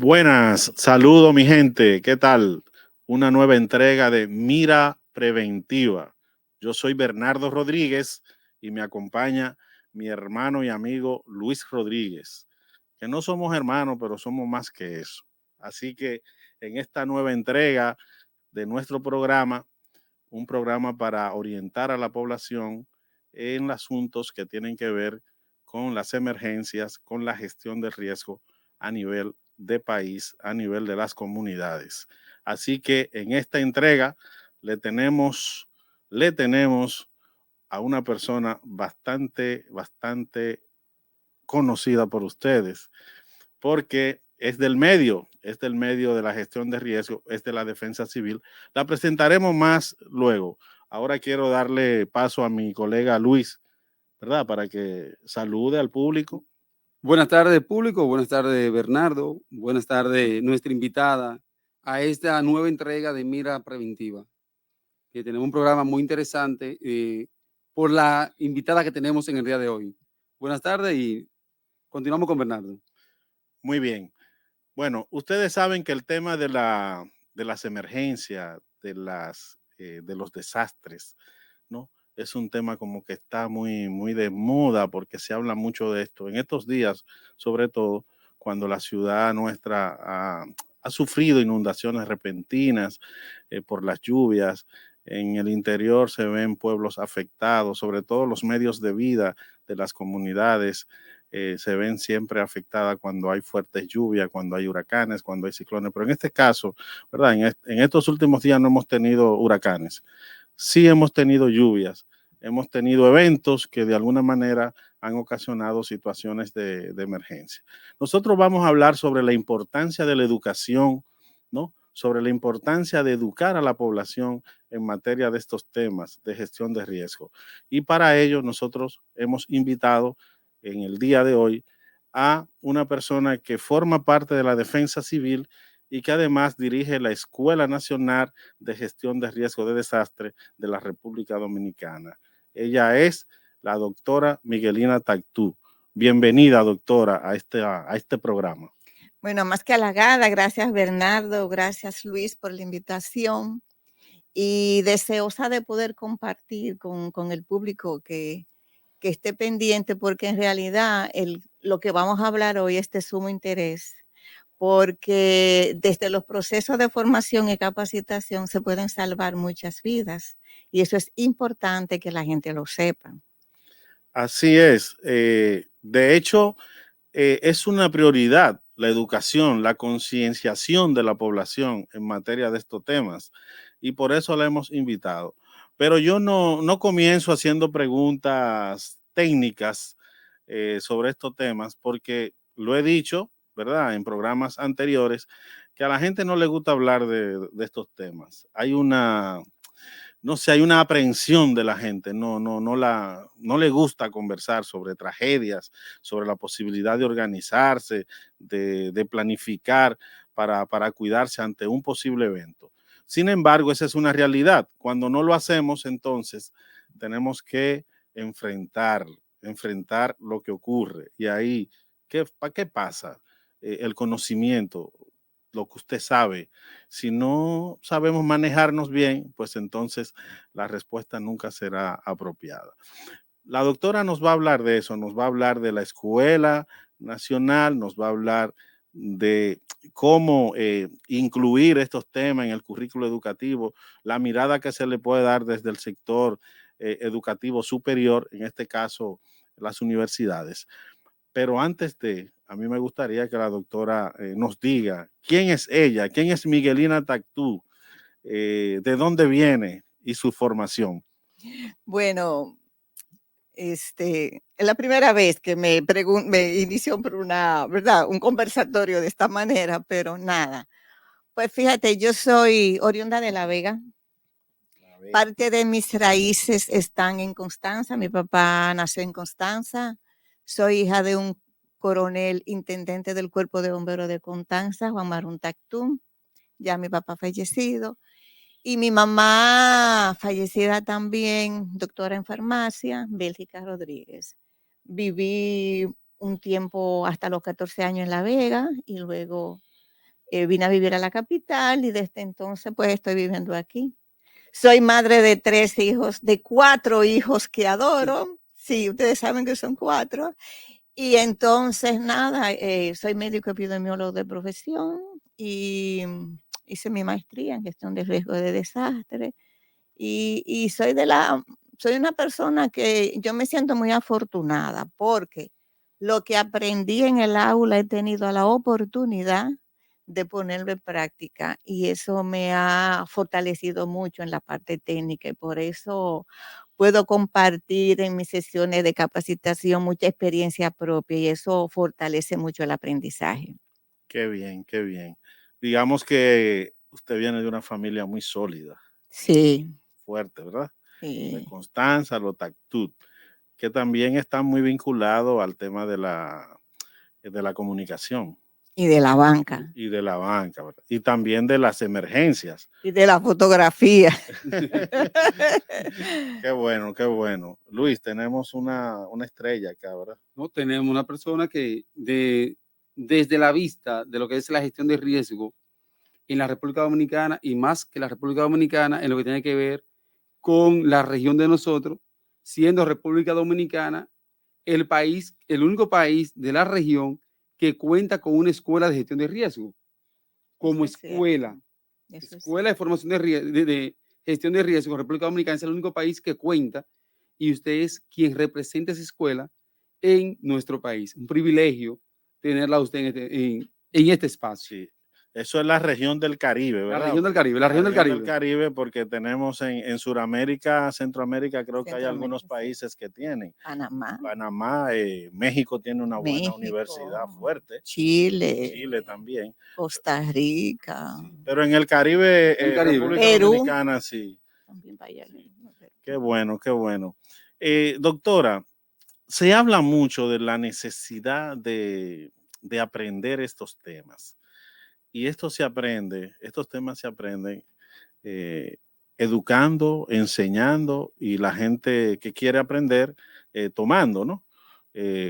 Buenas, saludo mi gente, ¿qué tal? Una nueva entrega de Mira Preventiva. Yo soy Bernardo Rodríguez y me acompaña mi hermano y amigo Luis Rodríguez, que no somos hermanos, pero somos más que eso. Así que en esta nueva entrega de nuestro programa, un programa para orientar a la población en asuntos que tienen que ver con las emergencias, con la gestión de riesgo a nivel de país, a nivel de las comunidades. Así que en esta entrega le tenemos, le tenemos a una persona bastante conocida por ustedes, porque es del medio de la gestión de riesgo, es de la defensa civil. La presentaremos más luego. Ahora quiero darle paso a mi colega Luis, ¿verdad? Para que salude al público. Buenas tardes, público. Buenas tardes, Bernardo. Buenas tardes, nuestra invitada a esta nueva entrega de Mira Preventiva, que tenemos un programa muy interesante por la invitada que tenemos en el día de hoy. Buenas tardes y continuamos con Bernardo. Muy bien. Bueno, ustedes saben que el tema de las emergencias, de los desastres, ¿no? Es un tema como que está muy de moda porque se habla mucho de esto. En estos días, sobre todo, cuando la ciudad nuestra ha sufrido inundaciones repentinas por las lluvias, en el interior se ven pueblos afectados, sobre todo los medios de vida de las comunidades se ven siempre afectadas cuando hay fuertes lluvias, cuando hay huracanes, cuando hay ciclones. Pero en este caso, ¿verdad? En estos últimos días no hemos tenido huracanes, sí hemos tenido lluvias, hemos tenido eventos que de alguna manera han ocasionado situaciones de emergencia. Nosotros vamos a hablar sobre la importancia de la educación, ¿no? Sobre la importancia de educar a la población en materia de estos temas de gestión de riesgo. Y para ello nosotros hemos invitado en el día de hoy a una persona que forma parte de la defensa civil y que además dirige la Escuela Nacional de Gestión de Riesgo de Desastre de la República Dominicana. Ella es la doctora Miguelina Tactú. Bienvenida, doctora, a este programa. Bueno, más que halagada, gracias Bernardo, gracias Luis por la invitación y deseosa de poder compartir con el público que esté pendiente porque en realidad lo que vamos a hablar hoy es de sumo interés porque desde los procesos de formación y capacitación se pueden salvar muchas vidas y eso es importante que la gente lo sepa. Así es. De hecho, es una prioridad la educación, la concienciación de la población en materia de estos temas y por eso la hemos invitado. Pero yo no comienzo haciendo preguntas técnicas sobre estos temas porque lo he dicho, ¿verdad? En programas anteriores, que a la gente no le gusta hablar de estos temas. Hay una, no sé, hay una aprehensión de la gente, no le gusta conversar sobre tragedias, sobre la posibilidad de organizarse, de planificar para cuidarse ante un posible evento. Sin embargo, esa es una realidad. Cuando no lo hacemos, entonces tenemos que enfrentar lo que ocurre. Y ahí, ¿qué pasa? El conocimiento, lo que usted sabe. Si no sabemos manejarnos bien, pues entonces la respuesta nunca será apropiada. La doctora nos va a hablar de eso, nos va a hablar de la escuela nacional, nos va a hablar de cómo incluir estos temas en el currículo educativo, la mirada que se le puede dar desde el sector educativo superior, en este caso las universidades. Pero antes a mí me gustaría que la doctora nos diga quién es ella, quién es Miguelina Tactú, de dónde viene y su formación. Bueno, es la primera vez que me inició por ¿verdad? Un conversatorio de esta manera, pero nada. Pues fíjate, yo soy oriunda de La Vega. Parte de mis raíces están en Constanza. Mi papá nació en Constanza. Soy hija de un coronel intendente del Cuerpo de Bomberos de Constanza, Juan Marún Tactún. Ya mi papá fallecido. Y mi mamá, fallecida también, doctora en farmacia, Bélgica Rodríguez. Viví un tiempo hasta los 14 años en La Vega y luego Vine a vivir a la capital y desde entonces pues estoy viviendo aquí. Soy madre de 3 hijos, de 4 hijos que adoro. Sí, ustedes saben que son 4. Y entonces, nada, soy médico epidemiólogo de profesión y hice mi maestría en gestión de riesgo de desastre. Y soy una persona que yo me siento muy afortunada porque lo que aprendí en el aula he tenido la oportunidad de ponerlo en práctica y eso me ha fortalecido mucho en la parte técnica y por eso puedo compartir en mis sesiones de capacitación mucha experiencia propia y eso fortalece mucho el aprendizaje. Qué bien, qué bien. Digamos que usted viene de una familia muy sólida, Sí, fuerte, ¿verdad? De sí. constancia, actitud, que también está muy vinculado al tema de la comunicación Y de la banca. y de la banca, ¿verdad? Y también de las emergencias. Y de la fotografía. Qué bueno, qué bueno. Luis, tenemos una estrella acá, ¿verdad? ¿No? Tenemos una persona que desde la vista de lo que es la gestión de riesgo en la República Dominicana y más que la República Dominicana en lo que tiene que ver con la región de nosotros, siendo República Dominicana el país, el único país de la región que cuenta con una escuela de gestión de riesgo, como Eso es cierto. escuela, Eso es escuela de formación de gestión de riesgo. República Dominicana es el único país que cuenta y usted es quien representa esa escuela en nuestro país. Un privilegio tenerla a usted en este espacio. Sí, eso es la región del Caribe, La ¿verdad? región del Caribe, la región del Caribe. Caribe, porque tenemos en Sudamérica, Centroamérica, creo que hay algunos Centroamérica, sí. países que tienen. Panamá, Panamá, México tiene una buena universidad México, fuerte, Chile Chile, también. Costa Rica, Sí. Pero en el Caribe, El Caribe. República Perú. Dominicana, sí. También vaya. Sí. Qué bueno, qué bueno. Doctora, se habla mucho de la necesidad de aprender estos temas. Y estos temas se aprenden eh, educando, enseñando y la gente que quiere aprender tomando, ¿no?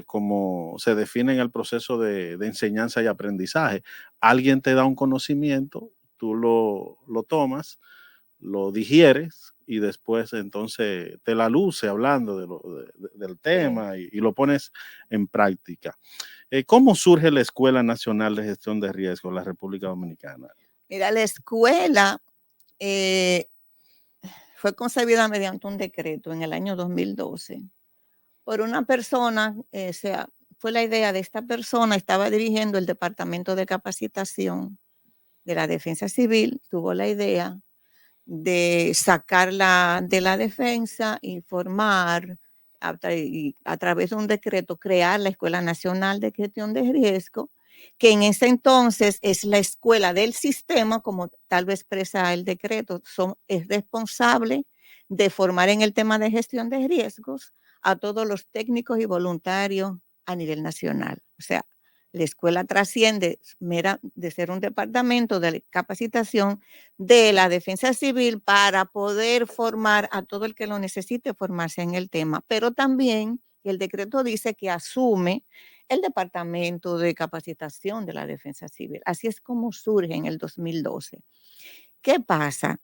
Como se define en el proceso de enseñanza y aprendizaje. Alguien te da un conocimiento, tú lo tomas, lo digieres y después entonces te la luce hablando del Sí. tema y lo pones en práctica. ¿Cómo surge la Escuela Nacional de Gestión de Riesgos en la República Dominicana? Mira, la escuela eh, fue concebida mediante un decreto en el año 2012 por una persona, fue la idea de esta persona, estaba dirigiendo el departamento de capacitación de la Defensa Civil, tuvo la idea de sacarla de la defensa y formar y a través de un decreto crear la Escuela Nacional de Gestión de Riesgo, que en ese entonces es la escuela del sistema, como tal vez expresa el decreto, es responsable de formar en el tema de gestión de riesgos a todos los técnicos y voluntarios a nivel nacional. O sea, la escuela trasciende de ser un departamento de capacitación de la defensa civil para poder formar a todo el que lo necesite formarse en el tema, pero también el decreto dice que asume el departamento de capacitación de la defensa civil. Así es como surge en el 2012. ¿Qué pasa?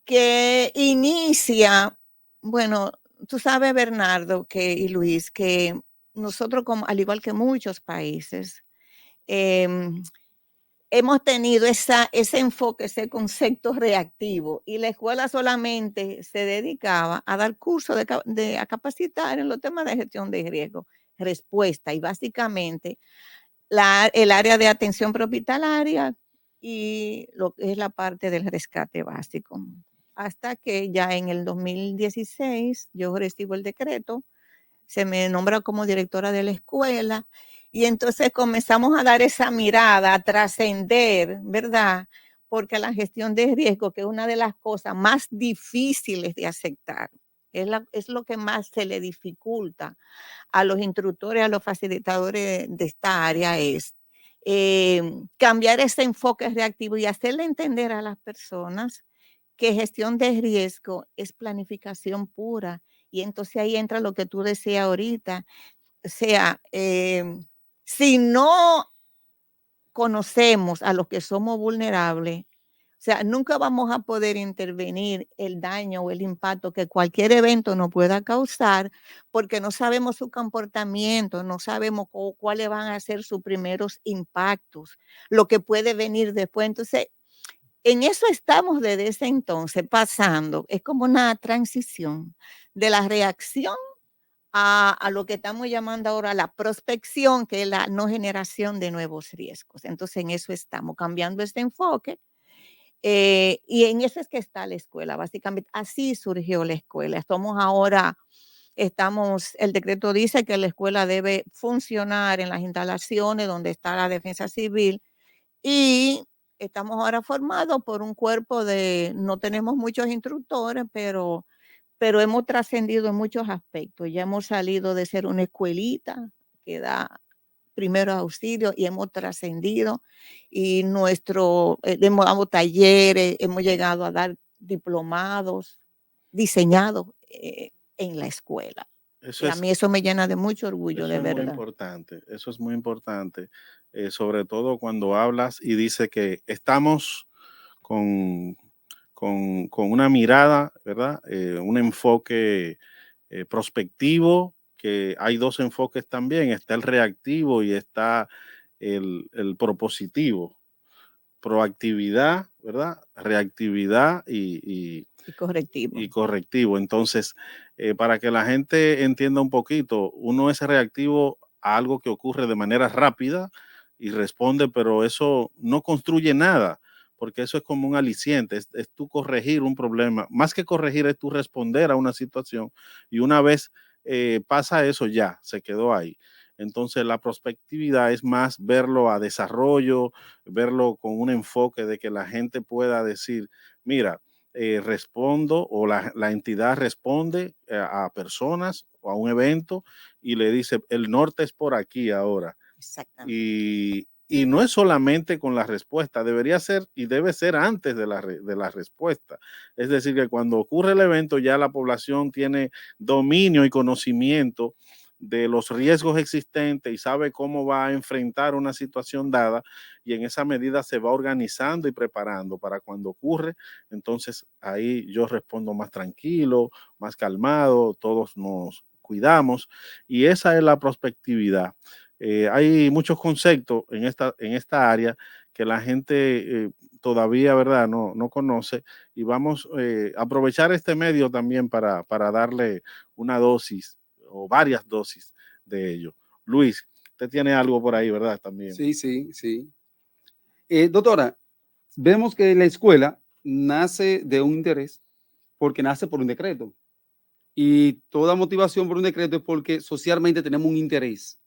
Que inicia, bueno, tú sabes, Bernardo y Luis, que nosotros, como, al igual que muchos países, em, hemos tenido ese enfoque, ese concepto reactivo y la escuela solamente se dedicaba a dar cursos a capacitar en los temas de gestión de riesgo, respuesta y básicamente el área de atención prehospitalaria y lo que es la parte del rescate básico. Hasta que ya en el 2016 yo recibo el decreto, se me nombra como directora de la escuela y entonces comenzamos a dar esa mirada, a trascender, ¿verdad? Porque la gestión de riesgo, que es una de las cosas más difíciles de aceptar, es lo que más se le dificulta a los instructores, a los facilitadores de esta área, es cambiar ese enfoque reactivo y hacerle entender a las personas que gestión de riesgo es planificación pura. Y entonces ahí entra lo que tú decías ahorita. O sea, si no conocemos a los que somos vulnerables, o sea, nunca vamos a poder intervenir el daño o el impacto que cualquier evento nos pueda causar, porque no sabemos su comportamiento, no sabemos cuáles van a ser sus primeros impactos, lo que puede venir después. Entonces, en eso estamos desde ese entonces pasando. Es como una transición de la reacción a lo que estamos llamando ahora la prospección, que es la no generación de nuevos riesgos. Entonces, en eso estamos cambiando este enfoque. Y en eso es que está la escuela, básicamente. Así surgió la escuela. El decreto dice que la escuela debe funcionar en las instalaciones donde está la defensa civil y estamos ahora formados por un cuerpo no tenemos muchos instructores, pero hemos trascendido en muchos aspectos. Ya hemos salido de ser una escuelita que da primeros auxilios y hemos trascendido y hemos dado talleres, hemos llegado a dar diplomados diseñados en la escuela. Eso Y a es, mí eso me llena de mucho orgullo, eso de es muy verdad. importante, eso es muy importante, sobre todo cuando hablas y dice que estamos con, con una mirada, ¿verdad? Un enfoque prospectivo, que hay dos enfoques también, está el reactivo y está el propositivo, proactividad, ¿verdad? Reactividad Y correctivo. y correctivo. Entonces, para que la gente entienda un poquito, uno es reactivo a algo que ocurre de manera rápida y responde, pero eso no construye nada, porque eso es como un aliciente, es tú corregir un problema. Más que corregir, es tú responder a una situación y una vez pasa eso, ya, se quedó ahí. Entonces, la prospectividad es más verlo a desarrollo, verlo con un enfoque de que la gente pueda decir, mira, respondo o la entidad responde a personas o a un evento y le dice, el norte es por aquí ahora. Exactamente. Y no es solamente con la respuesta, debería ser y debe ser antes de la respuesta. Es decir, que cuando ocurre el evento ya la población tiene dominio y conocimiento de los riesgos existentes y sabe cómo va a enfrentar una situación dada y en esa medida se va organizando y preparando para cuando ocurre. Entonces ahí yo respondo más tranquilo, más calmado, todos nos cuidamos y esa es la prospectividad. Hay muchos conceptos en esta área que la gente todavía, ¿verdad?, no conoce y vamos a aprovechar este medio también para darle una dosis o varias dosis de ello. Luis, usted tiene algo por ahí, ¿verdad? También. Sí, sí, sí. Doctora, vemos que la escuela nace de un interés porque nace por un decreto. Y toda motivación por un decreto es porque socialmente tenemos un interés.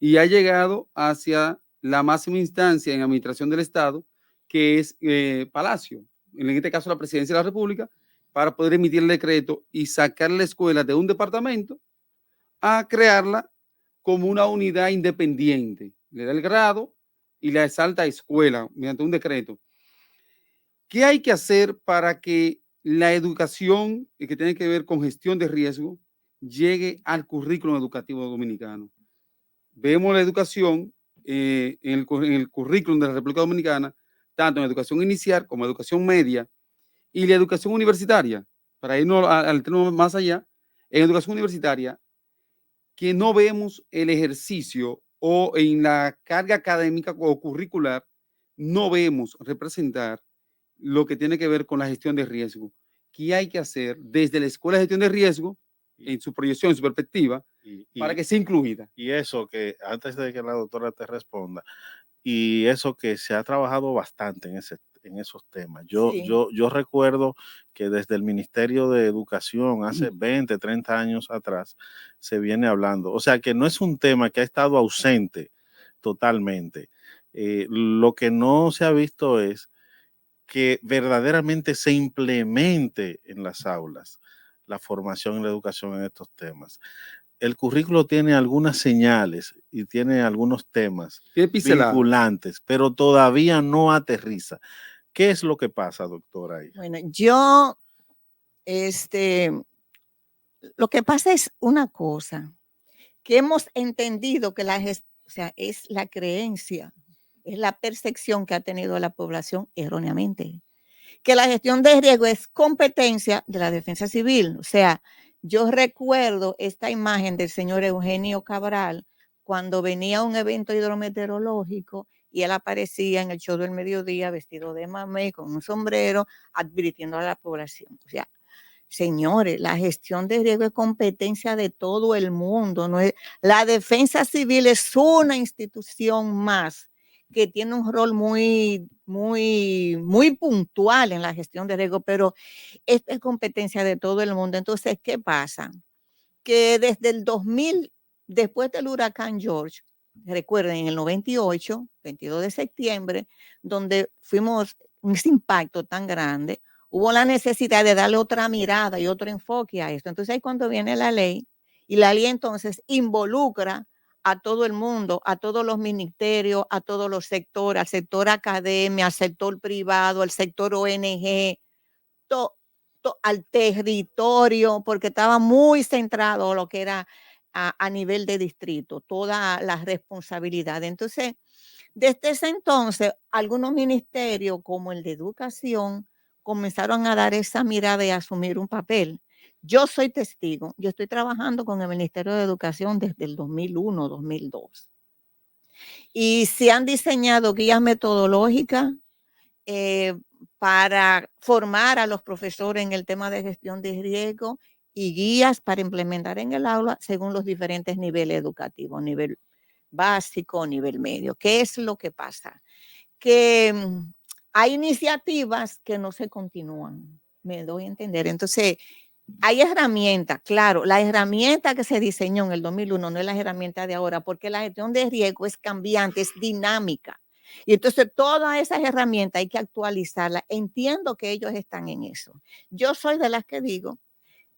Y ha llegado hacia la máxima instancia en administración del Estado, que es Palacio, en este caso la Presidencia de la República, para poder emitir el decreto y sacar la escuela de un departamento a crearla como una unidad independiente. Le da el grado y la exalta a escuela mediante un decreto. ¿Qué hay que hacer para que la educación que tiene que ver con gestión de riesgo llegue al currículum educativo dominicano? Vemos la educación en el currículum de la República Dominicana, tanto en educación inicial como educación media y la educación universitaria. Para irnos al tema más allá, en educación universitaria, que no vemos el ejercicio o en la carga académica o curricular, no vemos representar lo que tiene que ver con la gestión de riesgo. ¿Qué hay que hacer desde la Escuela de Gestión de Riesgo, en su proyección, en su perspectiva, para que sea incluida? Y eso que, antes de que la doctora te responda, y eso que se ha trabajado bastante en esos temas. Sí. Yo recuerdo que desde el Ministerio de Educación hace 20, 30 años atrás se viene hablando. O sea que no es un tema que ha estado ausente totalmente. Lo que no se ha visto es que verdaderamente se implemente en las aulas la formación y la educación en estos temas. El currículo tiene algunas señales y tiene algunos temas vinculantes, pero todavía no aterriza. ¿Qué es lo que pasa, doctora? Ahí? Bueno, lo que pasa es una cosa, que hemos entendido que o sea, es la creencia es la percepción que ha tenido la población erróneamente, que la gestión de riesgo es competencia de la defensa civil. O sea, yo recuerdo esta imagen del señor Eugenio Cabral cuando venía a un evento hidrometeorológico y él aparecía en el show del mediodía vestido de mamey con un sombrero advirtiendo a la población. O sea, señores, la gestión de riesgo es competencia de todo el mundo. No es, la defensa civil es una institución más que tiene un rol muy puntual en la gestión de riesgo, pero es competencia de todo el mundo. Entonces, ¿qué pasa? Que desde el 2000, después del huracán George, recuerden, en el 98, 22 de septiembre, donde fuimos ese impacto tan grande, hubo la necesidad de darle otra mirada y otro enfoque a esto. Entonces ahí cuando viene la ley, y la ley entonces involucra a todo el mundo, a todos los ministerios, a todos los sectores, al sector academia, al sector privado, al sector ONG, to, al territorio, porque estaba muy centrado lo que era a nivel de distrito, toda la responsabilidad. Entonces, desde ese entonces, algunos ministerios, como el de Educación, comenzaron a dar esa mirada y a asumir un papel. Yo soy testigo, yo estoy trabajando con el Ministerio de Educación desde el 2001, 2002. Y se han diseñado guías metodológicas eh, para formar a los profesores en el tema de gestión de riesgo y guías para implementar en el aula según los diferentes niveles educativos, nivel básico, nivel medio. ¿Qué es lo que pasa? Que hay iniciativas que no se continúan, me doy a entender. Entonces, hay herramientas, claro, la herramienta que se diseñó en el 2001 no es la herramienta de ahora, porque la gestión de riesgo es cambiante, es dinámica. Y entonces todas esas herramientas hay que actualizarlas. Entiendo que ellos están en eso. Yo soy de las que digo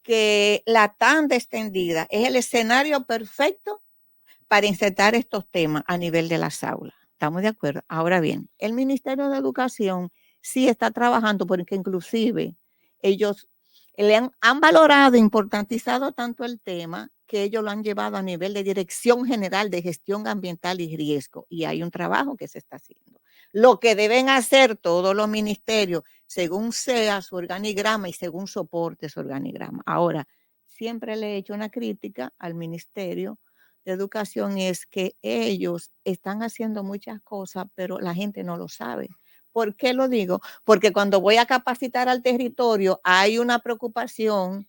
que la tanda extendida es el escenario perfecto para insertar estos temas a nivel de las aulas. ¿Estamos de acuerdo? Ahora bien, el Ministerio de Educación sí está trabajando porque inclusive ellos han valorado, importantizado tanto el tema que ellos lo han llevado a nivel de Dirección General de Gestión Ambiental y Riesgo, y hay un trabajo que se está haciendo. Lo que deben hacer todos los ministerios, según sea su organigrama y según soporte su organigrama. Ahora, siempre le he hecho una crítica al Ministerio de Educación, es que ellos están haciendo muchas cosas, pero la gente no lo sabe. ¿Por qué lo digo? Porque cuando voy a capacitar al territorio hay una preocupación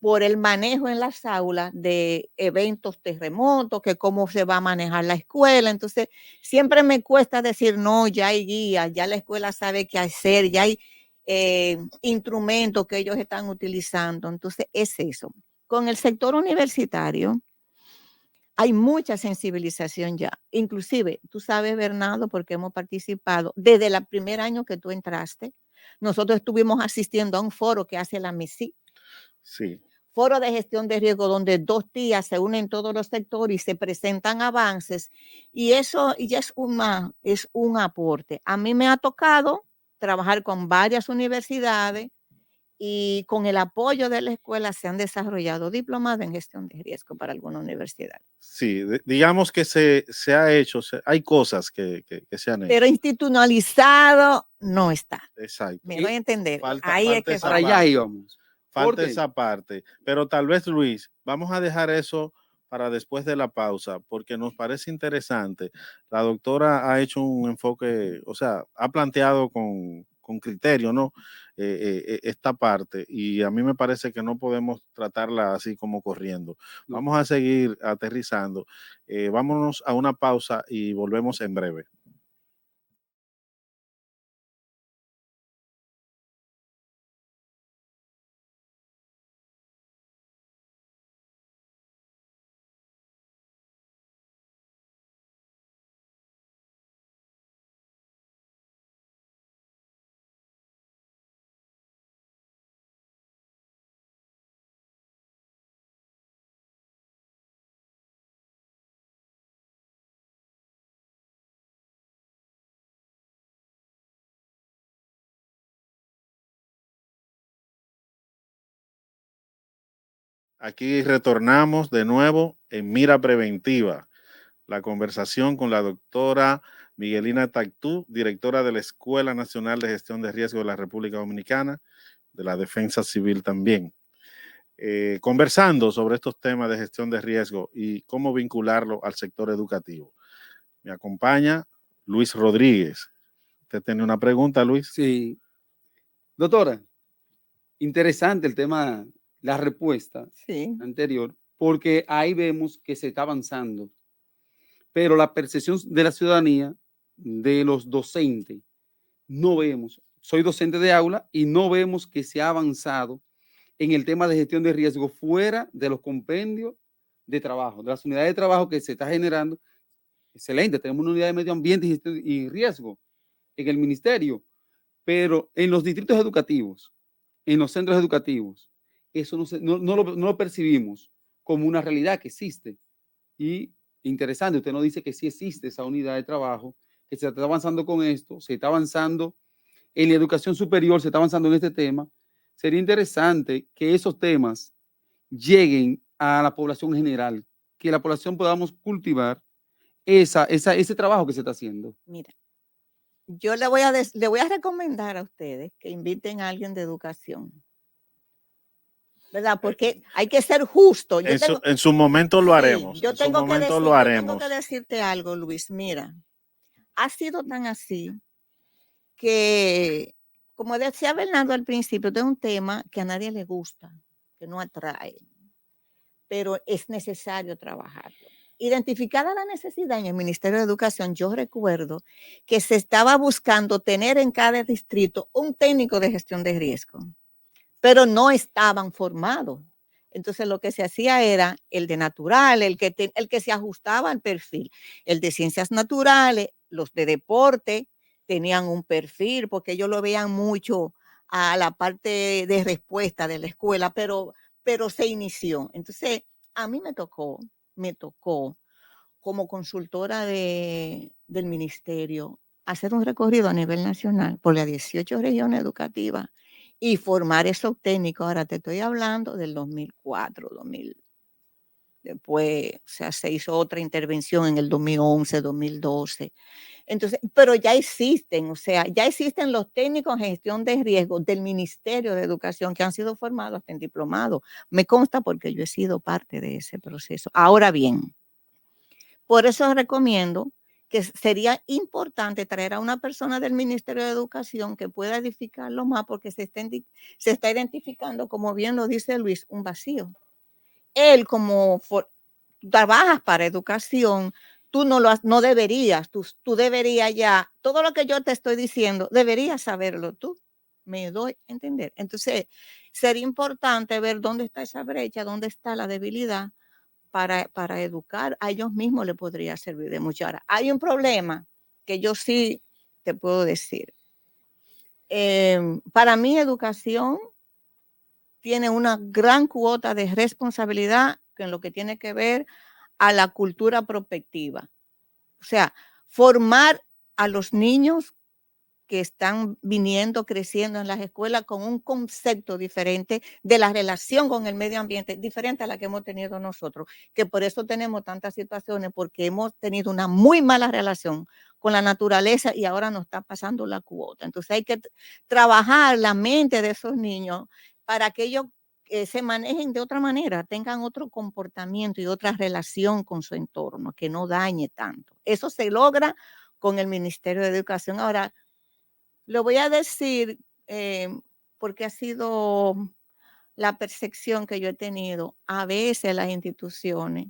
por el manejo en las aulas de eventos terremotos, que cómo se va a manejar la escuela. Entonces, siempre me cuesta decir, no, ya hay guías, ya la escuela sabe qué hacer, ya hay instrumentos que ellos están utilizando. Entonces, es eso. Con el sector universitario, hay mucha sensibilización ya. Inclusive, tú sabes, Bernardo, porque hemos participado desde el primer año que tú entraste. Nosotros estuvimos asistiendo a un foro que hace la MISI. Sí. Foro de gestión de riesgo, donde 2 días se unen todos los sectores y se presentan avances. Y eso ya es un aporte. A mí me ha tocado trabajar con varias universidades y con el apoyo de la escuela se han desarrollado diplomados en gestión de riesgo para alguna universidad. Sí, digamos que se ha hecho, hay cosas que se han hecho. Pero institucionalizado no está. Exacto. Me doy a entender. Falta, Ahí es falta que esa Para allá parte. íbamos. Falta Corte. esa parte. Pero tal vez, Luis, vamos a dejar eso para después de la pausa, porque nos parece interesante. La doctora ha hecho un enfoque, o sea, ha planteado con criterio, ¿no? Esta parte, y a mí me parece que no podemos tratarla así como corriendo. No. Vamos a seguir aterrizando. Vámonos a una pausa y volvemos en breve. Aquí retornamos de nuevo en Mira Preventiva, la conversación con la doctora Miguelina Tactú, directora de la Escuela Nacional de Gestión de Riesgo de la República Dominicana, de la Defensa Civil también. Conversando sobre estos temas de gestión de riesgo y cómo vincularlo al sector educativo. Me acompaña Luis Rodríguez. ¿Usted tiene una pregunta, Luis? Sí. Doctora, interesante el tema, la respuesta anterior, porque ahí vemos que se está avanzando, pero la percepción de la ciudadanía, de los docentes, no vemos. Soy docente de aula y no vemos que se ha avanzado en el tema de gestión de riesgo fuera de los compendios de trabajo, de las unidades de trabajo que se está generando. Excelente, tenemos una unidad de medio ambiente y gestión y riesgo en el ministerio, pero en los distritos educativos, en los centros educativos, eso no lo percibimos como una realidad que existe. Y interesante, usted nos dice que sí existe esa unidad de trabajo, que se está avanzando con esto, se está avanzando en la educación superior, se está avanzando en este tema. Sería interesante que esos temas lleguen a la población general, que la población podamos cultivar ese trabajo que se está haciendo. Mira, yo le voy a recomendar a ustedes que inviten a alguien de educación, ¿verdad? Porque hay que ser justo. En su momento lo haremos. Yo tengo que decirte algo, Luis. Mira, ha sido tan así que, como decía Bernardo al principio, es un tema que a nadie le gusta, que no atrae, pero es necesario trabajarlo. Identificada la necesidad en el Ministerio de Educación, yo recuerdo que se estaba buscando tener en cada distrito un técnico de gestión de riesgo, pero no estaban formados. Entonces lo que se hacía era el de natural, el que se ajustaba al perfil. El de ciencias naturales, los de deporte tenían un perfil porque ellos lo veían mucho a la parte de respuesta de la escuela, pero se inició. Entonces a mí me tocó como consultora del ministerio hacer un recorrido a nivel nacional por las 18 regiones educativas y formar esos técnicos. Ahora te estoy hablando del 2004, 2000. Después, o sea, se hizo otra intervención en el 2011, 2012. Entonces, pero ya existen, o sea, ya existen los técnicos en gestión de riesgos del Ministerio de Educación que han sido formados hasta en diplomado. Me consta porque yo he sido parte de ese proceso. Ahora bien, por eso recomiendo que sería importante traer a una persona del Ministerio de Educación que pueda edificarlo más porque se está identificando, como bien lo dice Luis, un vacío. Él como trabajas para educación, tú no deberías, tú deberías ya, todo lo que yo te estoy diciendo, deberías saberlo tú. Me doy a entender. Entonces, sería importante ver dónde está esa brecha, dónde está la debilidad para educar. A ellos mismos les podría servir de mucho. Ahora, hay un problema que yo sí te puedo decir. Para mí, educación tiene una gran cuota de responsabilidad en lo que tiene que ver a la cultura prospectiva. O sea, formar a los niños que están viniendo, creciendo en las escuelas con un concepto diferente de la relación con el medio ambiente, diferente a la que hemos tenido nosotros, que por eso tenemos tantas situaciones, porque hemos tenido una muy mala relación con la naturaleza y ahora nos está pasando la cuota. Entonces hay que trabajar la mente de esos niños para que ellos se manejen de otra manera, tengan otro comportamiento y otra relación con su entorno, que no dañe tanto. Eso se logra con el Ministerio de Educación. Ahora, lo voy a decir porque ha sido la percepción que yo he tenido. A veces las instituciones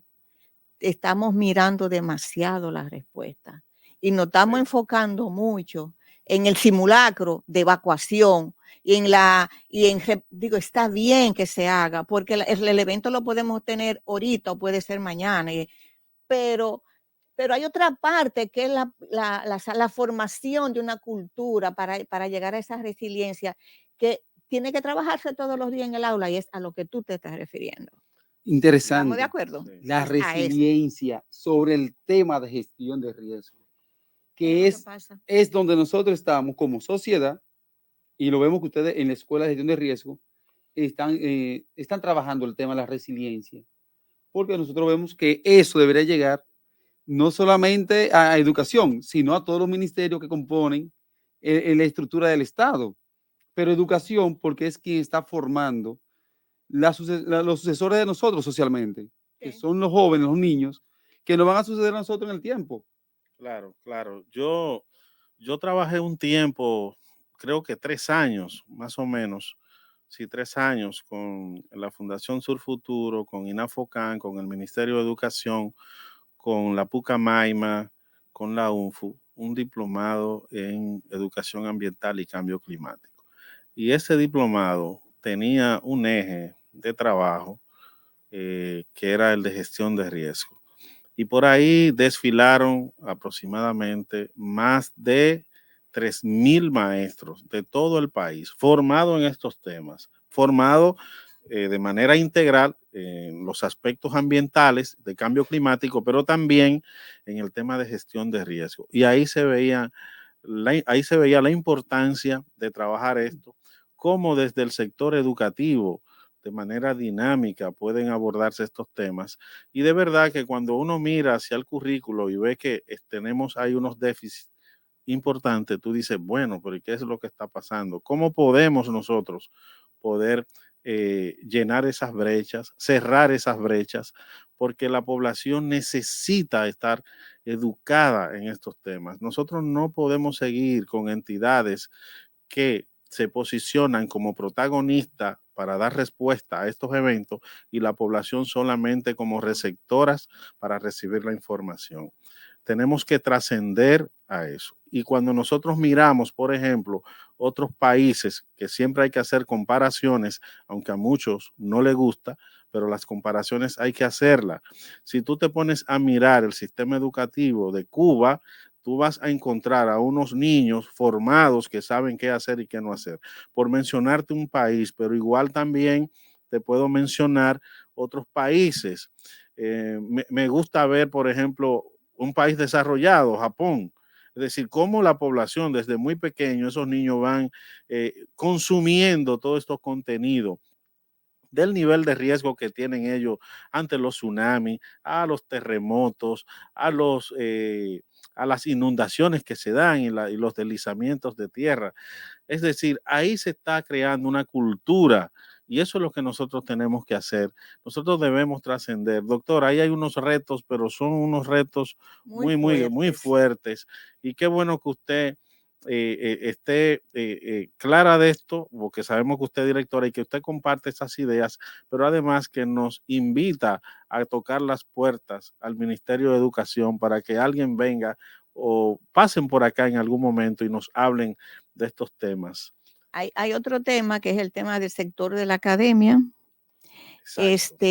estamos mirando demasiado las respuestas y nos estamos enfocando mucho en el simulacro de evacuación digo, está bien que se haga porque el evento lo podemos tener ahorita o puede ser mañana, pero hay otra parte que es la formación de una cultura para llegar a esa resiliencia que tiene que trabajarse todos los días en el aula y es a lo que tú te estás refiriendo. Interesante. ¿Estamos de acuerdo? La resiliencia sobre el tema de gestión de riesgo, que es donde nosotros estamos como sociedad, y lo vemos que ustedes en la Escuela de Gestión de Riesgo están trabajando el tema de la resiliencia, porque nosotros vemos que eso debería llegar no solamente a educación, sino a todos los ministerios que componen la estructura del Estado. Pero educación porque es quien está formando los sucesores de nosotros socialmente, que Sí. son los jóvenes, los niños, que nos van a suceder a nosotros en el tiempo. Claro, claro. Yo trabajé un tiempo, creo que 3 años, más o menos, sí, 3 años con la Fundación Sur Futuro, con INAFOCAN, con el Ministerio de Educación, con la Pucamaima, con la UNFU, un diplomado en Educación Ambiental y Cambio Climático. Y ese diplomado tenía un eje de trabajo que era el de gestión de riesgo. Y por ahí desfilaron aproximadamente más de 3.000 maestros de todo el país formados en estos temas, formados de manera integral en los aspectos ambientales de cambio climático, pero también en el tema de gestión de riesgo. Y ahí ahí se veía la importancia de trabajar esto, cómo desde el sector educativo, de manera dinámica, pueden abordarse estos temas. Y de verdad que cuando uno mira hacia el currículo y ve que tenemos ahí unos déficits importantes, tú dices, bueno, pero ¿qué es lo que está pasando? ¿Cómo podemos nosotros poder llenar esas brechas, cerrar esas brechas? Porque la población necesita estar educada en estos temas. Nosotros no podemos seguir con entidades que se posicionan como protagonistas para dar respuesta a estos eventos y la población solamente como receptoras para recibir la información. Tenemos que trascender a eso. Y cuando nosotros miramos, por ejemplo, otros países, que siempre hay que hacer comparaciones, aunque a muchos no les gusta, pero las comparaciones hay que hacerlas. Si tú te pones a mirar el sistema educativo de Cuba, tú vas a encontrar a unos niños formados que saben qué hacer y qué no hacer. Por mencionarte un país, pero igual también te puedo mencionar otros países. Me gusta ver, por ejemplo, un país desarrollado, Japón. Es decir, cómo la población desde muy pequeño, esos niños van consumiendo todos estos contenidos del nivel de riesgo que tienen ellos ante los tsunamis, a los terremotos, a las inundaciones que se dan y los deslizamientos de tierra. Es decir, ahí se está creando una cultura y eso es lo que nosotros tenemos que hacer. Nosotros debemos trascender. Doctor, ahí hay unos retos, pero son unos retos Muy muy, muy, muy fuertes. fuertes. Y qué bueno que usted esté clara de esto, porque sabemos que usted es directora y que usted comparte esas ideas, pero además que nos invita a tocar las puertas al Ministerio de Educación para que alguien venga o pasen por acá en algún momento y nos hablen de estos temas. Hay otro tema que es el tema del sector de la academia, Exacto.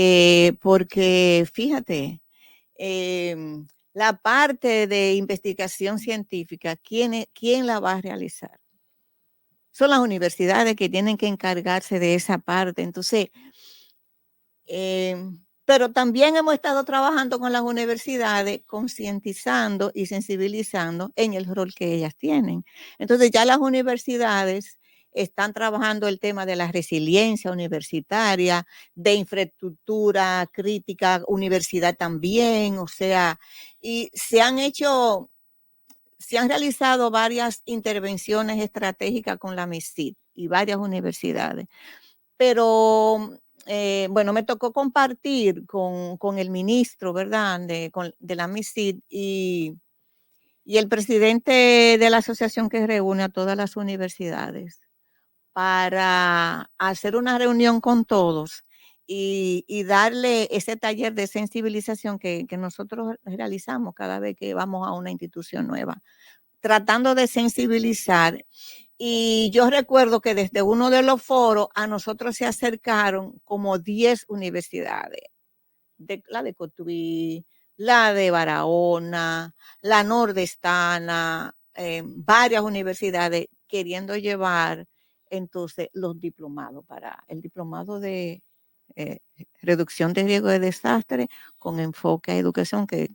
porque fíjate, la parte de investigación científica, ¿quién la va a realizar? Son las universidades que tienen que encargarse de esa parte. Entonces, pero también hemos estado trabajando con las universidades, concientizando y sensibilizando en el rol que ellas tienen. Entonces, ya las universidades están trabajando el tema de la resiliencia universitaria, de infraestructura crítica, universidad también, o sea, y se han realizado varias intervenciones estratégicas con la MISID y varias universidades, pero bueno, me tocó compartir con el ministro, ¿verdad?, de la MISID y el presidente de la asociación que reúne a todas las universidades para hacer una reunión con todos y darle ese taller de sensibilización que nosotros realizamos cada vez que vamos a una institución nueva, tratando de sensibilizar. Y yo recuerdo que desde uno de los foros a nosotros se acercaron como 10 universidades, la de Cotuí, la de Barahona, la nordestana, varias universidades queriendo llevar entonces los diplomados para el diplomado de eh, reducción de riesgo de desastre con enfoque a educación que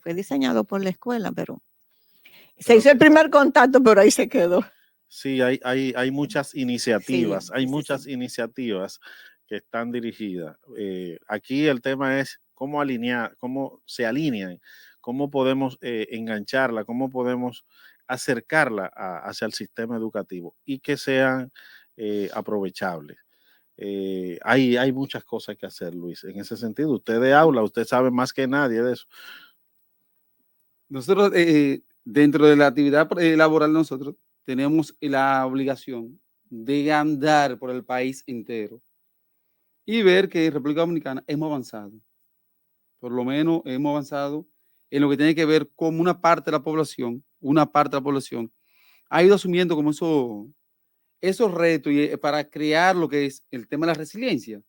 fue diseñado por la escuela, pero se Pero hizo el primer contacto, pero ahí se quedó. sí, hay muchas Sí, iniciativas, hay sí, sí, muchas sí. iniciativas que están dirigidas. Aquí el tema es cómo alinear, cómo se alinean, cómo podemos engancharla, cómo podemos acercarla hacia el sistema educativo y que sean aprovechables. Hay muchas cosas que hacer, Luis, en ese sentido. Usted de aula, usted sabe más que nadie de eso. Nosotros, dentro de la actividad laboral, nosotros tenemos la obligación de andar por el país entero y ver que en República Dominicana hemos avanzado. Por lo menos hemos avanzado en lo que tiene que ver con una parte de la población, ha ido asumiendo como esos retos para crear lo que es el tema de la resiliencia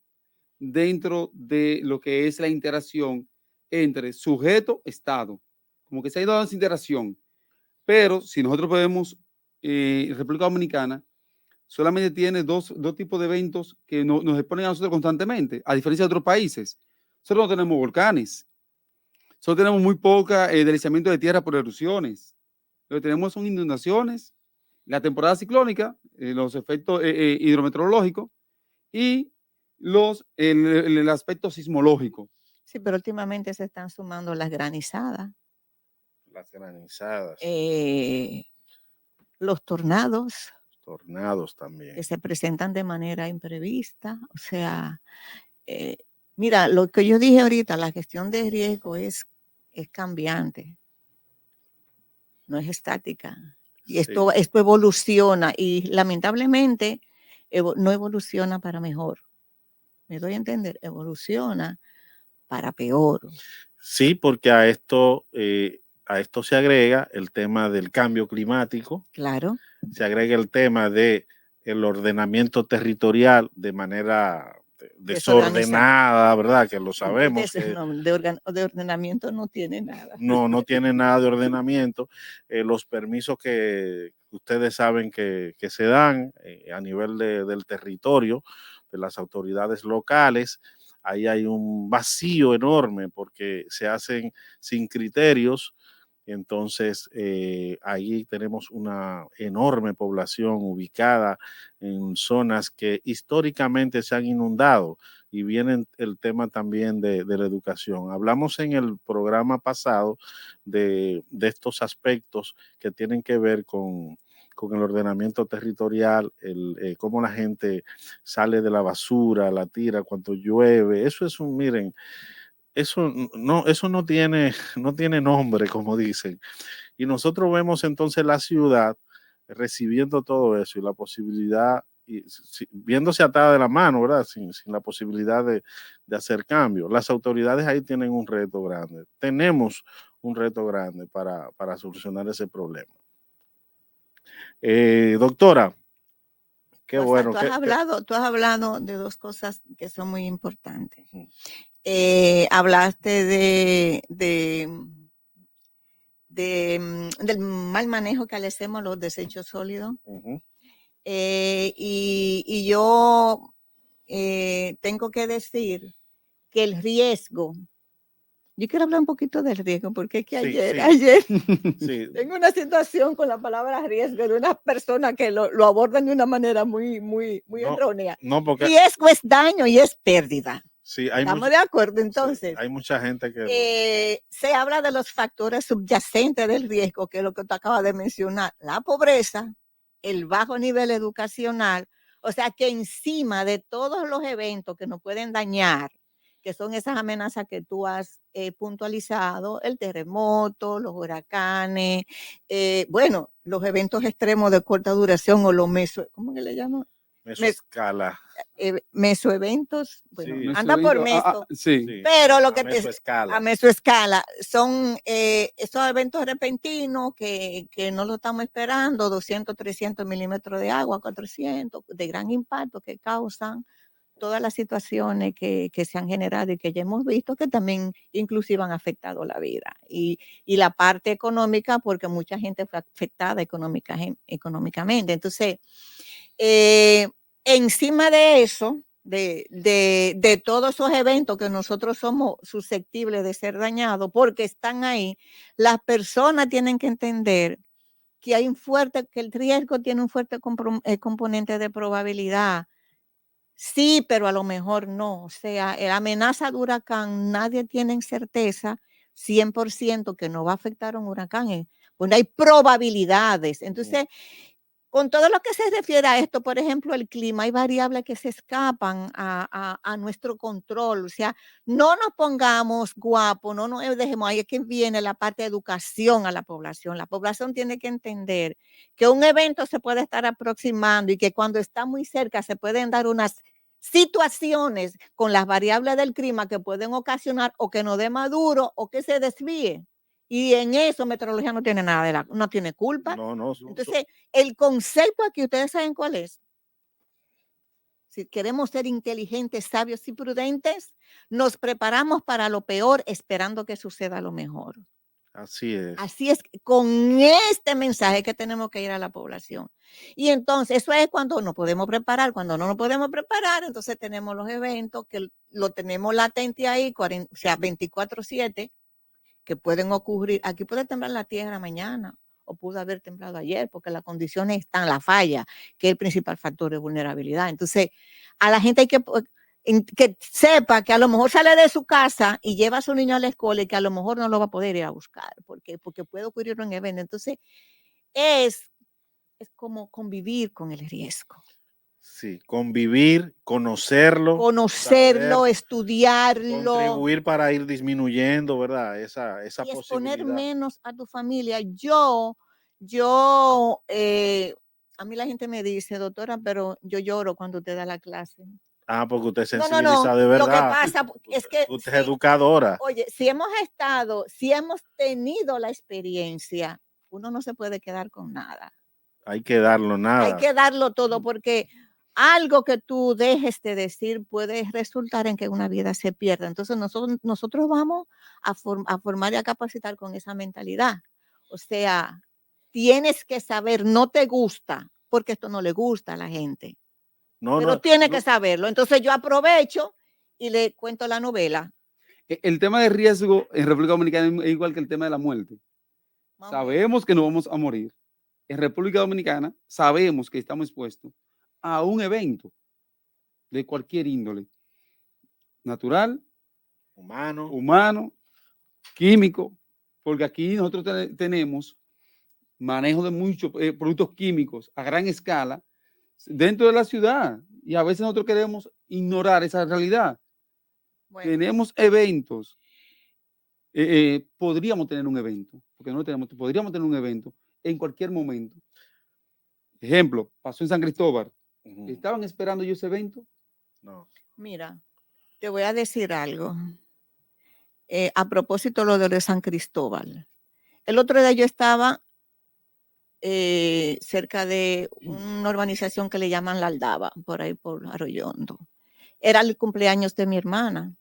dentro de lo que es la interacción entre sujeto-estado. Como que se ha ido dando esa interacción. Pero si nosotros podemos, República Dominicana solamente tiene dos tipos de eventos que nos exponen a nosotros constantemente, a diferencia de otros países. Nosotros no tenemos volcanes, solo tenemos muy poca deslizamiento de tierra por erupciones. Lo que tenemos son inundaciones, la temporada ciclónica, los efectos hidrometeorológicos y el aspecto sismológico. Sí, pero últimamente se están sumando las granizadas. Las granizadas. Los tornados. Tornados también. Que se presentan de manera imprevista. O sea, mira, lo que yo dije ahorita, la gestión de riesgo es cambiante. No es estática. Y esto evoluciona y lamentablemente no evoluciona para mejor. Me doy a entender, evoluciona para peor. Sí, porque a esto se agrega el tema del cambio climático. Claro. Se agrega el tema de el ordenamiento territorial de manera desordenada, ¿verdad? Que lo sabemos. De ordenamiento no tiene nada. No tiene nada de ordenamiento. Los permisos que ustedes saben que se dan a nivel del territorio, de las autoridades locales, ahí hay un vacío enorme porque se hacen sin criterios. Entonces, ahí tenemos una enorme población ubicada en zonas que históricamente se han inundado y viene el tema también de la educación. Hablamos en el programa pasado de estos aspectos que tienen que ver con el ordenamiento territorial, cómo la gente sale de la basura, la tira cuando llueve. Eso es miren, eso no tiene nombre, como dicen. Y nosotros vemos entonces la ciudad recibiendo todo eso y la posibilidad, viéndose atada de la mano, ¿verdad? Sin la posibilidad de hacer cambios. Las autoridades ahí tienen un reto grande. Tenemos un reto grande para solucionar ese problema. Doctora, qué bueno. Tú has hablado de dos cosas que son muy importantes. Hablaste del mal manejo que le hacemos a los desechos sólidos. Y yo tengo que decir que el riesgo, yo quiero hablar un poquito del riesgo, porque es que ayer tengo una situación con la palabra riesgo de unas personas que lo abordan de una manera muy errónea. Riesgo es daño y es pérdida. Sí, ¿Estamos de acuerdo? Entonces, sí, hay mucha gente que se habla de los factores subyacentes del riesgo, que es lo que tú acabas de mencionar, la pobreza, el bajo nivel educacional, o sea que encima de todos los eventos que nos pueden dañar, que son esas amenazas que tú has puntualizado, el terremoto, los huracanes, bueno, los eventos extremos de corta duración o los ¿cómo que le llaman? Mesoescala. Mesoeventos, bueno, sí, anda por meso, sí. Pero lo que a mesoescala son esos eventos repentinos que no lo estamos esperando, 200, 300 milímetros de agua, 400, de gran impacto que causan todas las situaciones que se han generado y que ya hemos visto que también inclusive han afectado la vida. Y la parte económica, porque mucha gente fue afectada económicamente. Entonces, encima de eso, de todos esos eventos que nosotros somos susceptibles de ser dañados porque están ahí, las personas tienen que entender que que el riesgo tiene un fuerte componente de probabilidad. Sí, pero a lo mejor no. O sea, la amenaza de huracán, nadie tiene certeza 100% que no va a afectar a un huracán, pues hay probabilidades. Entonces, con todo lo que se refiere a esto, por ejemplo, el clima, hay variables que se escapan a nuestro control. O sea, no nos pongamos guapos, no nos dejemos, ahí es que viene la parte de educación a la población. La población tiene que entender que un evento se puede estar aproximando y que cuando está muy cerca se pueden dar unas situaciones con las variables del clima que pueden ocasionar o que no dé maduro o que se desvíe. Y en eso meteorología no tiene nada no tiene culpa. No, no. Entonces, el concepto aquí, ¿ustedes saben cuál es? Si queremos ser inteligentes, sabios y prudentes, nos preparamos para lo peor esperando que suceda lo mejor. Así es. Así es, con este mensaje que tenemos que ir a la población. Y entonces, eso es cuando nos podemos preparar. Cuando no nos podemos preparar, entonces tenemos los eventos que lo tenemos latente ahí, o sea, 24/7, que pueden ocurrir. Aquí puede temblar la tierra mañana o pudo haber temblado ayer, porque las condiciones están, la falla, que es el principal factor de vulnerabilidad. Entonces, a la gente hay que sepa que a lo mejor sale de su casa y lleva a su niño a la escuela y que a lo mejor no lo va a poder ir a buscar, porque puede ocurrir un evento. Entonces, es como convivir con el riesgo. Sí, convivir, conocerlo, saber, Estudiarlo. contribuir para ir disminuyendo, ¿verdad? Esa Y exponer posibilidad. menos a tu familia. A mí la gente me dice, doctora, pero yo lloro cuando usted da la clase. Porque usted No. sensibiliza de Lo que verdad. pasa es que Usted es educadora. oye, si hemos tenido la experiencia, uno no se puede quedar con nada. Hay que darlo Hay nada. que darlo todo porque algo que tú dejes de decir puede resultar en que una vida se pierda. Entonces nosotros vamos a formar y a capacitar con esa mentalidad. O sea, tienes que saber, no te gusta, porque esto no le gusta a la gente, No, pero no, tienes que no. saberlo. Entonces yo aprovecho y le cuento la novela. El tema de riesgo en República Dominicana es igual que el tema de la muerte. Sabemos que no vamos a morir. En República Dominicana sabemos que estamos expuestos a un evento de cualquier índole, natural, humano, químico, porque aquí nosotros tenemos manejo de muchos productos químicos a gran escala dentro de la ciudad y a veces nosotros queremos ignorar esa realidad. Bueno. Tenemos eventos, podríamos tener un evento, porque no lo tenemos, podríamos tener un evento en cualquier momento. Ejemplo, pasó en San Cristóbal. ¿Estaban esperando yo ese evento? No. Mira, te voy a decir algo. A propósito lo de San Cristóbal. El otro día yo estaba cerca de una urbanización que le llaman La Aldaba, por ahí por Arroyondo. Era el cumpleaños de mi hermana.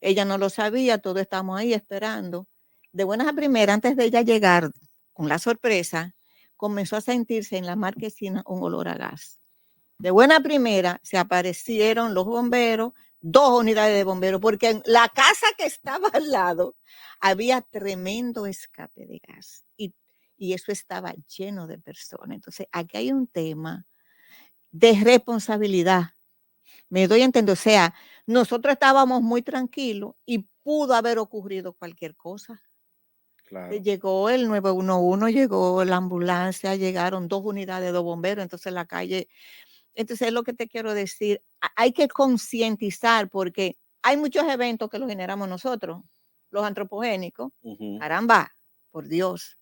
Ella no lo sabía, todos estábamos ahí esperando. De buenas a primeras, antes de ella llegar con la sorpresa, comenzó a sentirse en la marquesina un olor a gas. De buena primera se aparecieron los bomberos, 2 unidades de bomberos, porque en la casa que estaba al lado había tremendo escape de gas y eso estaba lleno de personas. Entonces, aquí hay un tema de responsabilidad. Me doy a entender, o sea, nosotros estábamos muy tranquilos y pudo haber ocurrido cualquier cosa. Claro. Llegó el 911, llegó la ambulancia, llegaron 2 unidades de bomberos, entonces la calle. Entonces, es lo que te quiero decir, hay que concientizar porque hay muchos eventos que los generamos nosotros, los antropogénicos. Caramba, por Dios.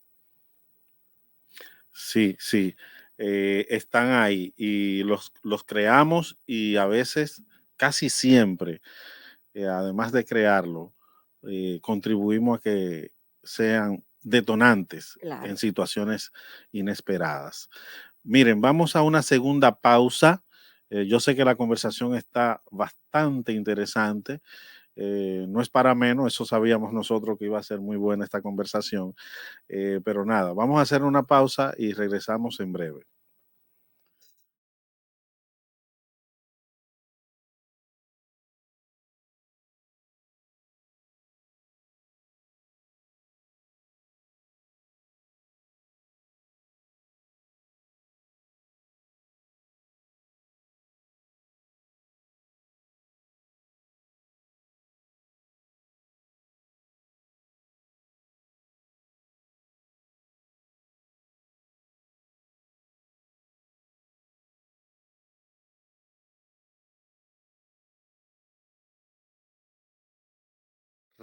Sí, sí, están ahí y los creamos y a veces, casi siempre, además de crearlo, contribuimos a que sean detonantes en situaciones inesperadas. Miren, vamos a una segunda pausa. Yo sé que la conversación está bastante interesante. No es para menos, eso sabíamos nosotros que iba a ser muy buena esta conversación. Pero nada, vamos a hacer una pausa y regresamos en breve.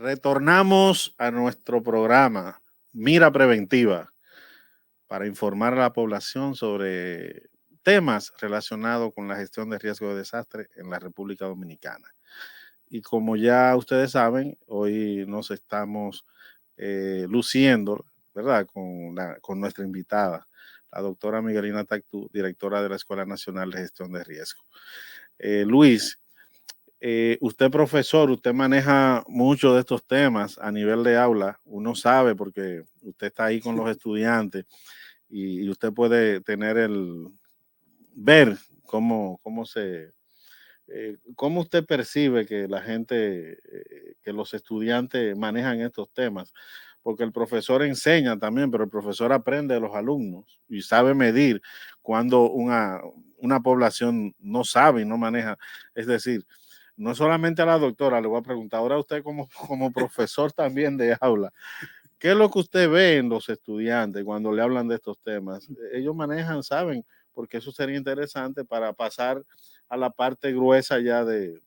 Retornamos a nuestro programa Mira Preventiva para informar a la población sobre temas relacionados con la gestión de riesgo de desastre en la República Dominicana. Y como ya ustedes saben, hoy nos estamos luciendo, ¿verdad?, con nuestra invitada, la doctora Miguelina Tactú, directora de la Escuela Nacional de Gestión de Riesgo. Luis, usted profesor, usted maneja mucho de estos temas a nivel de aula, uno sabe porque usted está ahí con los estudiantes y usted puede ver cómo usted percibe que la gente, que los estudiantes manejan estos temas, porque el profesor enseña también, pero el profesor aprende de los alumnos y sabe medir cuando una población no sabe y no maneja, es decir, no solamente a la doctora, le voy a preguntar, ahora usted como profesor también de aula, ¿qué es lo que usted ve en los estudiantes cuando le hablan de estos temas? Ellos manejan, saben, porque eso sería interesante para pasar a la parte gruesa ya del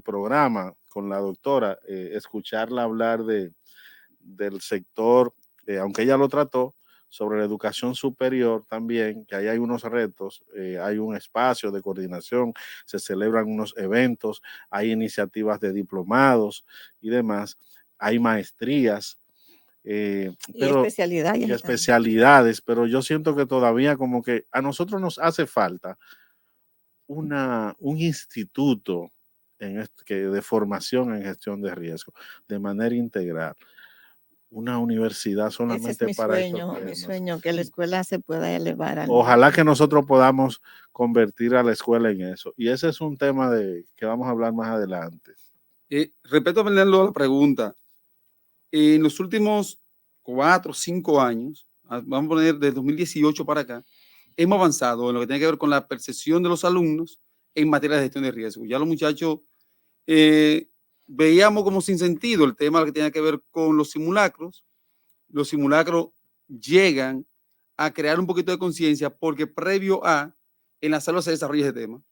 programa con la doctora, escucharla hablar del sector, aunque ella lo trató, sobre la educación superior también, que ahí hay unos retos, hay un espacio de coordinación, se celebran unos eventos, hay iniciativas de diplomados y demás, hay maestrías, y especialidades, pero yo siento que todavía como que a nosotros nos hace falta un instituto de formación en gestión de riesgo de manera integral, una universidad Ese es solamente mi para esos sueño, temas. que la escuela se pueda elevar al Ojalá que nosotros podamos convertir a la escuela en eso. Y ese es un tema que vamos a hablar más adelante. Respeto a la pregunta. En los últimos 4 o 5 años, vamos a poner desde 2018 para acá, hemos avanzado en lo que tiene que ver con la percepción de los alumnos en materia de gestión de riesgo. Ya los muchachos veíamos como sin sentido el tema que tiene que ver con los simulacros. Los simulacros llegan a crear un poquito de conciencia porque previo en la sala se desarrolla ese tema.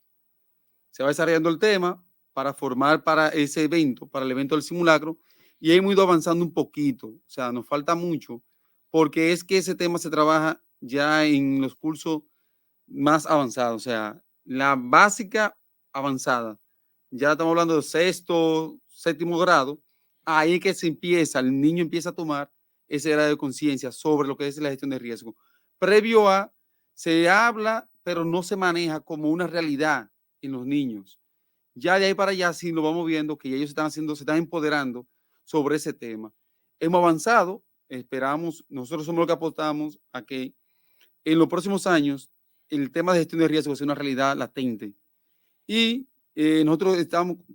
Se va desarrollando el tema para formar para ese evento, para el evento del simulacro, y hemos ido avanzando un poquito. O sea, nos falta mucho porque es que ese tema se trabaja ya en los cursos más avanzados, o sea, la básica avanzada. Ya estamos hablando de sexto, séptimo grado. Ahí que se empieza, el niño empieza a tomar ese grado de conciencia sobre lo que es la gestión de riesgo. Previo se habla, pero no se maneja como una realidad en los niños. Ya de ahí para allá sí lo vamos viendo que ellos se están empoderando sobre ese tema. Hemos avanzado, esperamos, nosotros somos los que apostamos a que en los próximos años el tema de gestión de riesgo sea una realidad latente. Y nosotros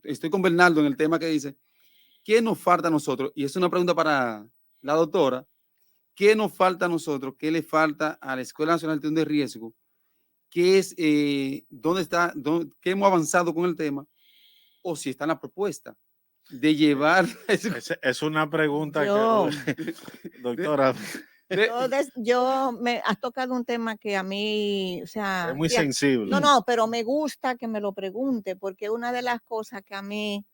estoy con Bernardo en el tema que dice, ¿qué nos falta a nosotros? Y es una pregunta para la doctora. ¿Qué nos falta a nosotros? ¿Qué le falta a la Escuela Nacional de Gestión de Riesgo? ¿Qué es, dónde está, qué hemos avanzado con el tema? O si está en la propuesta de llevar... Es una pregunta que, doctora... Me has tocado un tema que a mí, o sea, es muy sensible. No, pero me gusta que me lo pregunte, porque una de las cosas que a mí,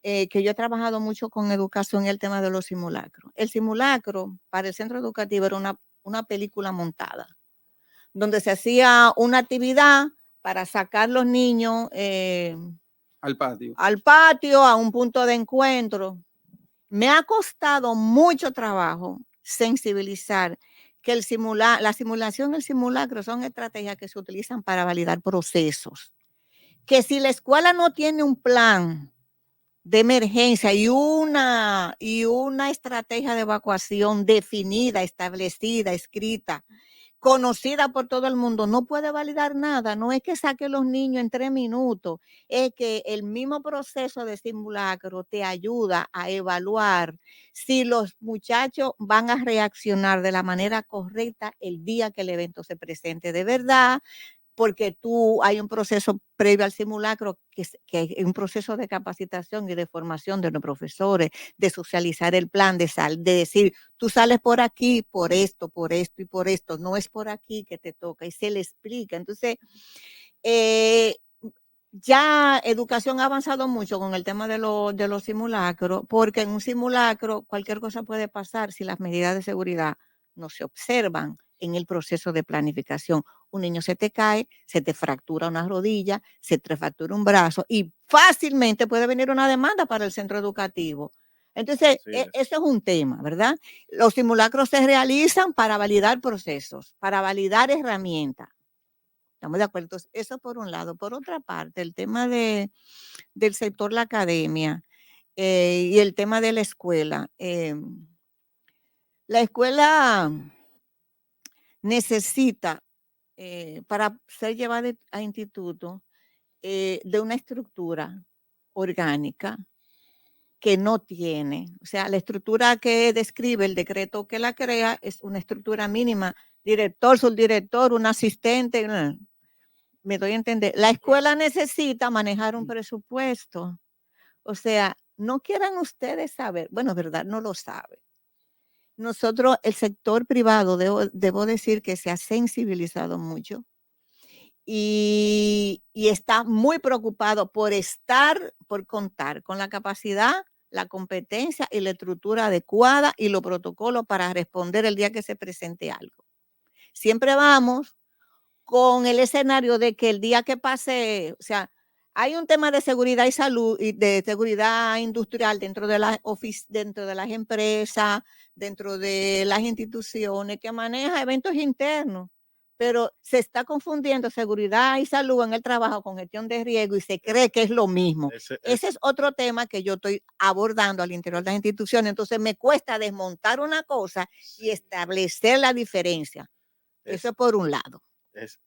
que yo he trabajado mucho con educación, es el tema de los simulacros. El simulacro para el centro educativo era una película montada, donde se hacía una actividad para sacar los niños al patio, a un punto de encuentro. Me ha costado mucho trabajo sensibilizar que la simulación y el simulacro son estrategias que se utilizan para validar procesos. Que si la escuela no tiene un plan de emergencia y una estrategia de evacuación definida, establecida, escrita, conocida por todo el mundo, no puede validar nada. No es que saque los niños en 3 minutos, es que el mismo proceso de simulacro te ayuda a evaluar si los muchachos van a reaccionar de la manera correcta el día que el evento se presente de verdad, porque hay un proceso previo al simulacro que es un proceso de capacitación y de formación de los profesores, de socializar el plan, de decir, tú sales por aquí, por esto y por esto, no es por aquí que te toca, y se le explica. Entonces, ya educación ha avanzado mucho con el tema de los simulacros, porque en un simulacro cualquier cosa puede pasar si las medidas de seguridad no se observan en el proceso de planificación. Un niño se te cae, se te fractura una rodilla, se te fractura un brazo y fácilmente puede venir una demanda para el centro educativo. Entonces, eso es un tema, ¿verdad? Los simulacros se realizan para validar procesos, para validar herramientas. Estamos de acuerdo. Entonces, eso por un lado. Por otra parte, el tema del sector, la academia y el tema de la escuela. La escuela necesita, para ser llevada a instituto, de una estructura orgánica que no tiene. O sea, la estructura que describe el decreto que la crea es una estructura mínima. Director, subdirector, un asistente. Me doy a entender. La escuela necesita manejar un presupuesto. O sea, no quieran ustedes saber. Bueno, verdad, no lo saben. Nosotros, el sector privado, debo decir que se ha sensibilizado mucho y está muy preocupado por contar con la capacidad, la competencia y la estructura adecuada y los protocolos para responder el día que se presente algo. Siempre vamos con el escenario de que el día que pase, o sea, hay un tema de seguridad y salud y de seguridad industrial dentro de dentro de las empresas, dentro de las instituciones que maneja eventos internos, pero se está confundiendo seguridad y salud en el trabajo con gestión de riesgo y se cree que es lo mismo. Ese es otro tema que yo estoy abordando al interior de las instituciones, entonces me cuesta desmontar una cosa y establecer la diferencia. Eso es por un lado.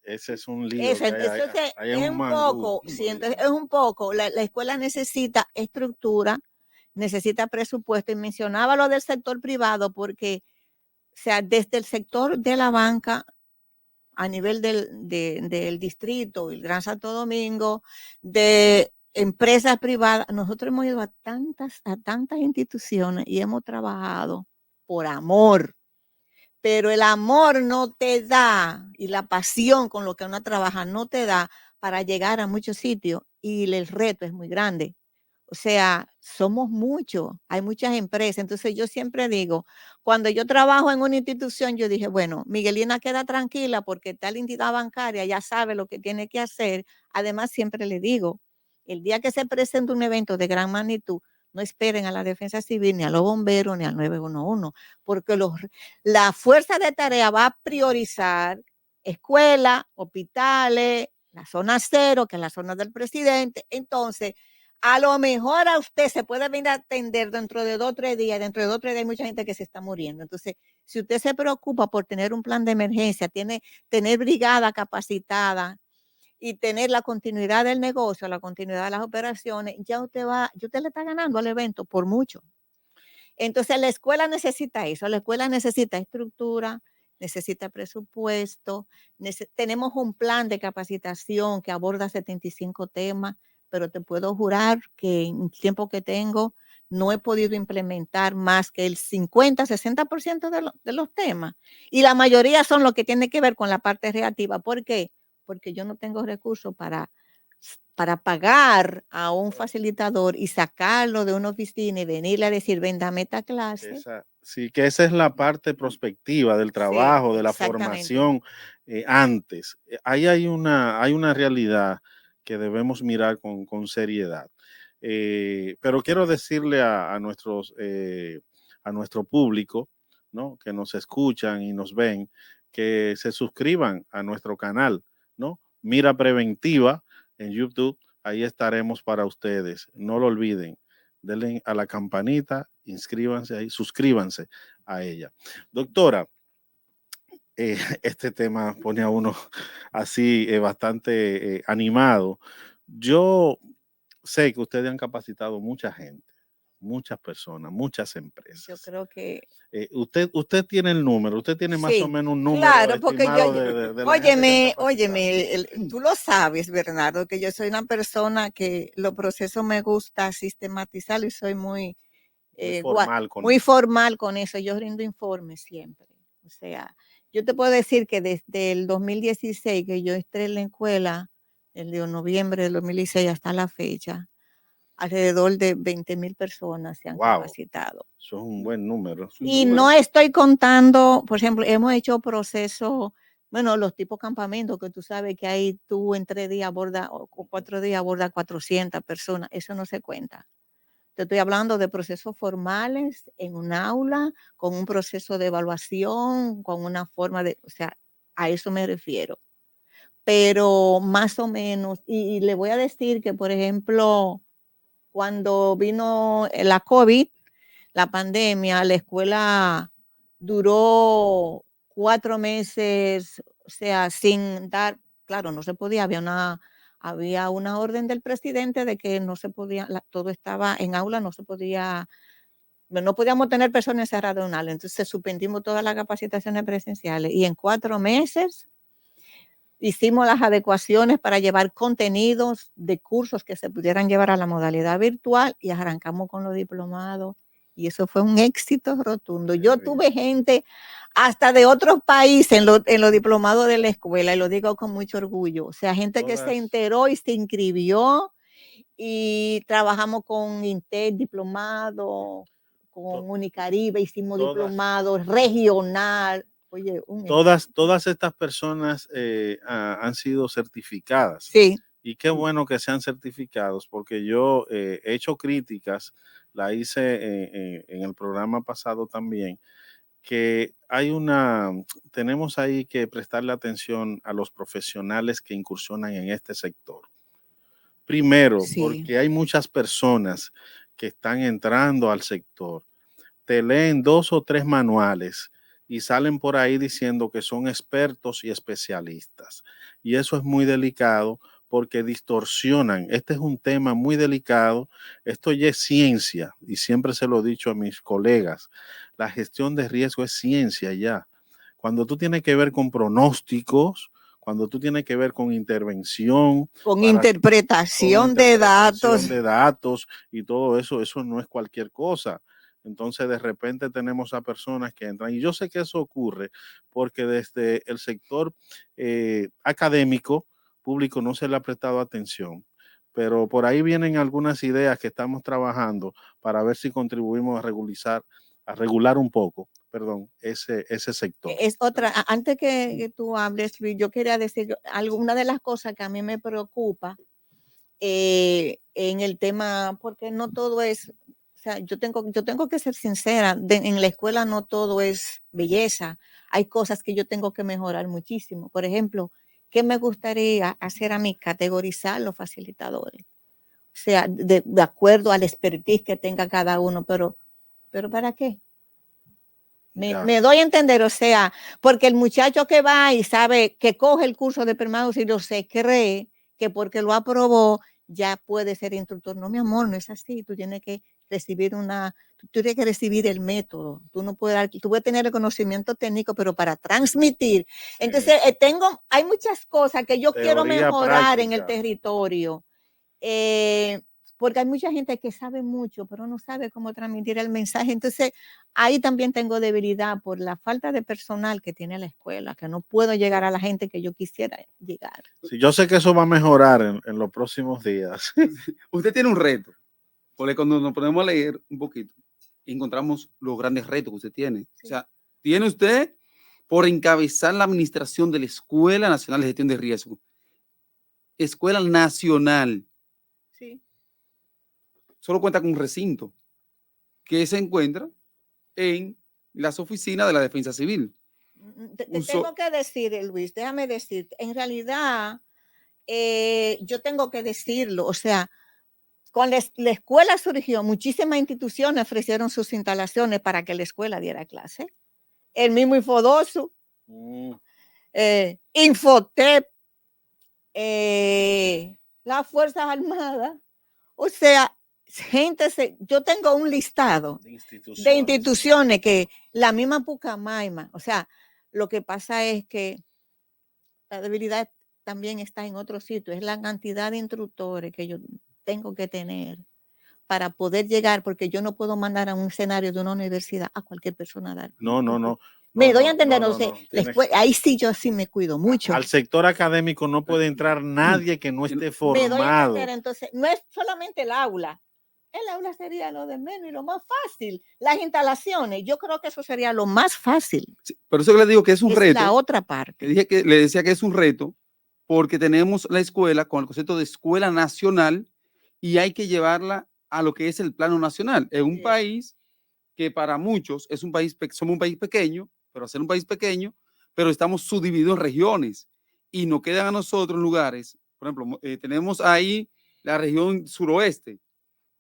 Ese es un lío. Entonces, es un poco, la escuela necesita estructura, necesita presupuesto, y mencionaba lo del sector privado porque, o sea, desde el sector de la banca, a nivel del distrito, el Gran Santo Domingo, de empresas privadas, nosotros hemos ido a tantas instituciones y hemos trabajado por amor. Pero el amor no te da, y la pasión con lo que uno trabaja no te da para llegar a muchos sitios, y el reto es muy grande. O sea, somos muchos, hay muchas empresas. Entonces yo siempre digo, cuando yo trabajo en una institución, yo dije, bueno, Miguelina queda tranquila porque tal entidad bancaria ya sabe lo que tiene que hacer. Además, siempre le digo, el día que se presente un evento de gran magnitud, no esperen a la Defensa Civil, ni a los bomberos, ni al 911, porque la fuerza de tarea va a priorizar escuelas, hospitales, la zona cero, que es la zona del presidente. Entonces, a lo mejor a usted se puede venir a atender dentro de 2 o 3 días, dentro de 2 o 3 días hay mucha gente que se está muriendo. Entonces, si usted se preocupa por tener un plan de emergencia, tener brigada capacitada y tener la continuidad del negocio, la continuidad de las operaciones, ya usted le está ganando al evento por mucho. Entonces, la escuela necesita eso, la escuela necesita estructura, necesita presupuesto, tenemos un plan de capacitación que aborda 75 temas, pero te puedo jurar que en el tiempo que tengo no he podido implementar más que el 50-60% de los temas. Y la mayoría son lo que tiene que ver con la parte reactiva. ¿Por qué? Porque yo no tengo recursos para pagar a un facilitador y sacarlo de una oficina y venirle a decir, ven, dame esta clase. Sí, que esa es la parte prospectiva del trabajo, Sí, de la formación antes. Ahí hay una realidad que debemos mirar con seriedad. Pero quiero decirle a nuestro público, ¿no?, que nos escuchan y nos ven, que se suscriban a nuestro canal, ¿no? Mira Preventiva en YouTube, ahí estaremos para ustedes. No lo olviden, denle a la campanita, inscríbanse ahí, suscríbanse a ella. Doctora, este tema pone a uno así bastante animado. Yo sé que ustedes han capacitado mucha gente, muchas personas, muchas empresas. Yo creo que usted tiene el número, usted tiene más o menos un número claro, porque estimado de la gente que óyeme, tú lo sabes, Bernardo, que yo soy una persona que los procesos me gusta sistematizar y soy muy formal con eso. Yo rindo informes siempre. O sea, yo te puedo decir que desde el 2016 que yo entré en la escuela, el de noviembre del 2016 hasta la fecha, alrededor de 20,000 personas se han capacitado. Eso es un buen número. Y no estoy contando, por ejemplo, hemos hecho procesos, bueno, los tipos campamentos que tú sabes que ahí tú en 3 días abordas o 4 días abordas 400 personas, eso no se cuenta. Te estoy hablando de procesos formales en un aula, con un proceso de evaluación, con una forma de, o sea, a eso me refiero. Pero más o menos, y le voy a decir que, por ejemplo, cuando vino la COVID, la pandemia, la escuela duró 4 meses, o sea, sin dar, claro, no se podía, había una orden del presidente de que no se podía, todo estaba en aula, no podíamos tener personas encerradas en un aula, entonces suspendimos todas las capacitaciones presenciales y en 4 meses hicimos las adecuaciones para llevar contenidos de cursos que se pudieran llevar a la modalidad virtual y arrancamos con los diplomados. Y eso fue un éxito rotundo. Yo tuve gente hasta de otros países en los diplomados de la escuela, y lo digo con mucho orgullo. O sea, gente que se enteró y se inscribió, y trabajamos con Intel diplomado, con Unicaribe, hicimos diplomado regional. Oye, todas estas personas han sido certificadas. Sí. Y qué bueno que sean certificados, porque yo he hecho críticas, la hice en el programa pasado también, que tenemos ahí que prestarle atención a los profesionales que incursionan en este sector. Primero, porque hay muchas personas que están entrando al sector, te leen 2 o 3 manuales y salen por ahí diciendo que son expertos y especialistas. Y eso es muy delicado porque distorsionan. Este es un tema muy delicado. Esto ya es ciencia y siempre se lo he dicho a mis colegas. La gestión de riesgo es ciencia ya. Cuando tú tienes que ver con pronósticos, cuando tú tienes que ver con intervención, con interpretación de datos y todo eso, eso no es cualquier cosa. Entonces, de repente tenemos a personas que entran, y yo sé que eso ocurre porque desde el sector académico, público, no se le ha prestado atención. Pero por ahí vienen algunas ideas que estamos trabajando para ver si contribuimos a regular un poco, ese sector. Es otra, antes que tú hables, Luis, yo quería decir una de las cosas que a mí me preocupa en el tema, porque no todo es, o sea, yo tengo que ser sincera, en la escuela no todo es belleza, hay cosas que yo tengo que mejorar muchísimo. Por ejemplo, ¿qué me gustaría hacer a mí? Categorizar los facilitadores, o sea, de acuerdo al expertise que tenga cada uno, pero ¿para qué? Me doy a entender, o sea, porque el muchacho que va y sabe que coge el curso de primer auxilio se cree que porque lo aprobó ya puede ser instructor. No, mi amor, no es así. Tú tienes que recibir el método. Tú puedes tener el conocimiento técnico, pero para transmitir. Entonces, hay muchas cosas que yo quiero mejorar en el territorio. Porque hay mucha gente que sabe mucho, pero no sabe cómo transmitir el mensaje. Entonces, ahí también tengo debilidad por la falta de personal que tiene la escuela, que no puedo llegar a la gente que yo quisiera llegar. Sí, yo sé que eso va a mejorar en los próximos días. Usted tiene un reto, porque cuando nos ponemos a leer un poquito, encontramos los grandes retos que usted tiene. Sí. O sea, tiene usted por encabezar la administración de la Escuela Nacional de Gestión de Riesgo. Escuela Nacional. Sí. Solo cuenta con un recinto que se encuentra en las oficinas de la Defensa Civil. Tengo que decir, Luis, déjame decir, en realidad yo tengo que decirlo, o sea, cuando la escuela surgió, muchísimas instituciones ofrecieron sus instalaciones para que la escuela diera clase. El mismo Infodosu, Infotep, las Fuerzas Armadas, o sea, yo tengo un listado de instituciones que la misma Pucamaima, o sea, lo que pasa es que la debilidad también está en otro sitio, es la cantidad de instructores que yo tengo que tener para poder llegar, porque yo no puedo mandar a un escenario de una universidad a cualquier persona a dar. No. Me No, doy a no, entender, no, no no, sé, no, tienes- ahí sí yo sí me cuido mucho. Al sector académico no puede entrar nadie que no esté Me doy a entender, formado. entonces, no es solamente el aula sería lo de menos y lo más fácil. Las instalaciones, yo creo que eso sería lo más fácil. Sí, por eso le digo que es un Es reto. la otra parte. Le decía que es un reto porque tenemos la escuela con el concepto de escuela nacional y hay que llevarla a lo que es el plano nacional. En un país que para muchos es un país, somos un país pequeño, pero al ser un país pequeño, pero estamos subdivididos en regiones y nos quedan a nosotros lugares. Por ejemplo, tenemos ahí la región suroeste,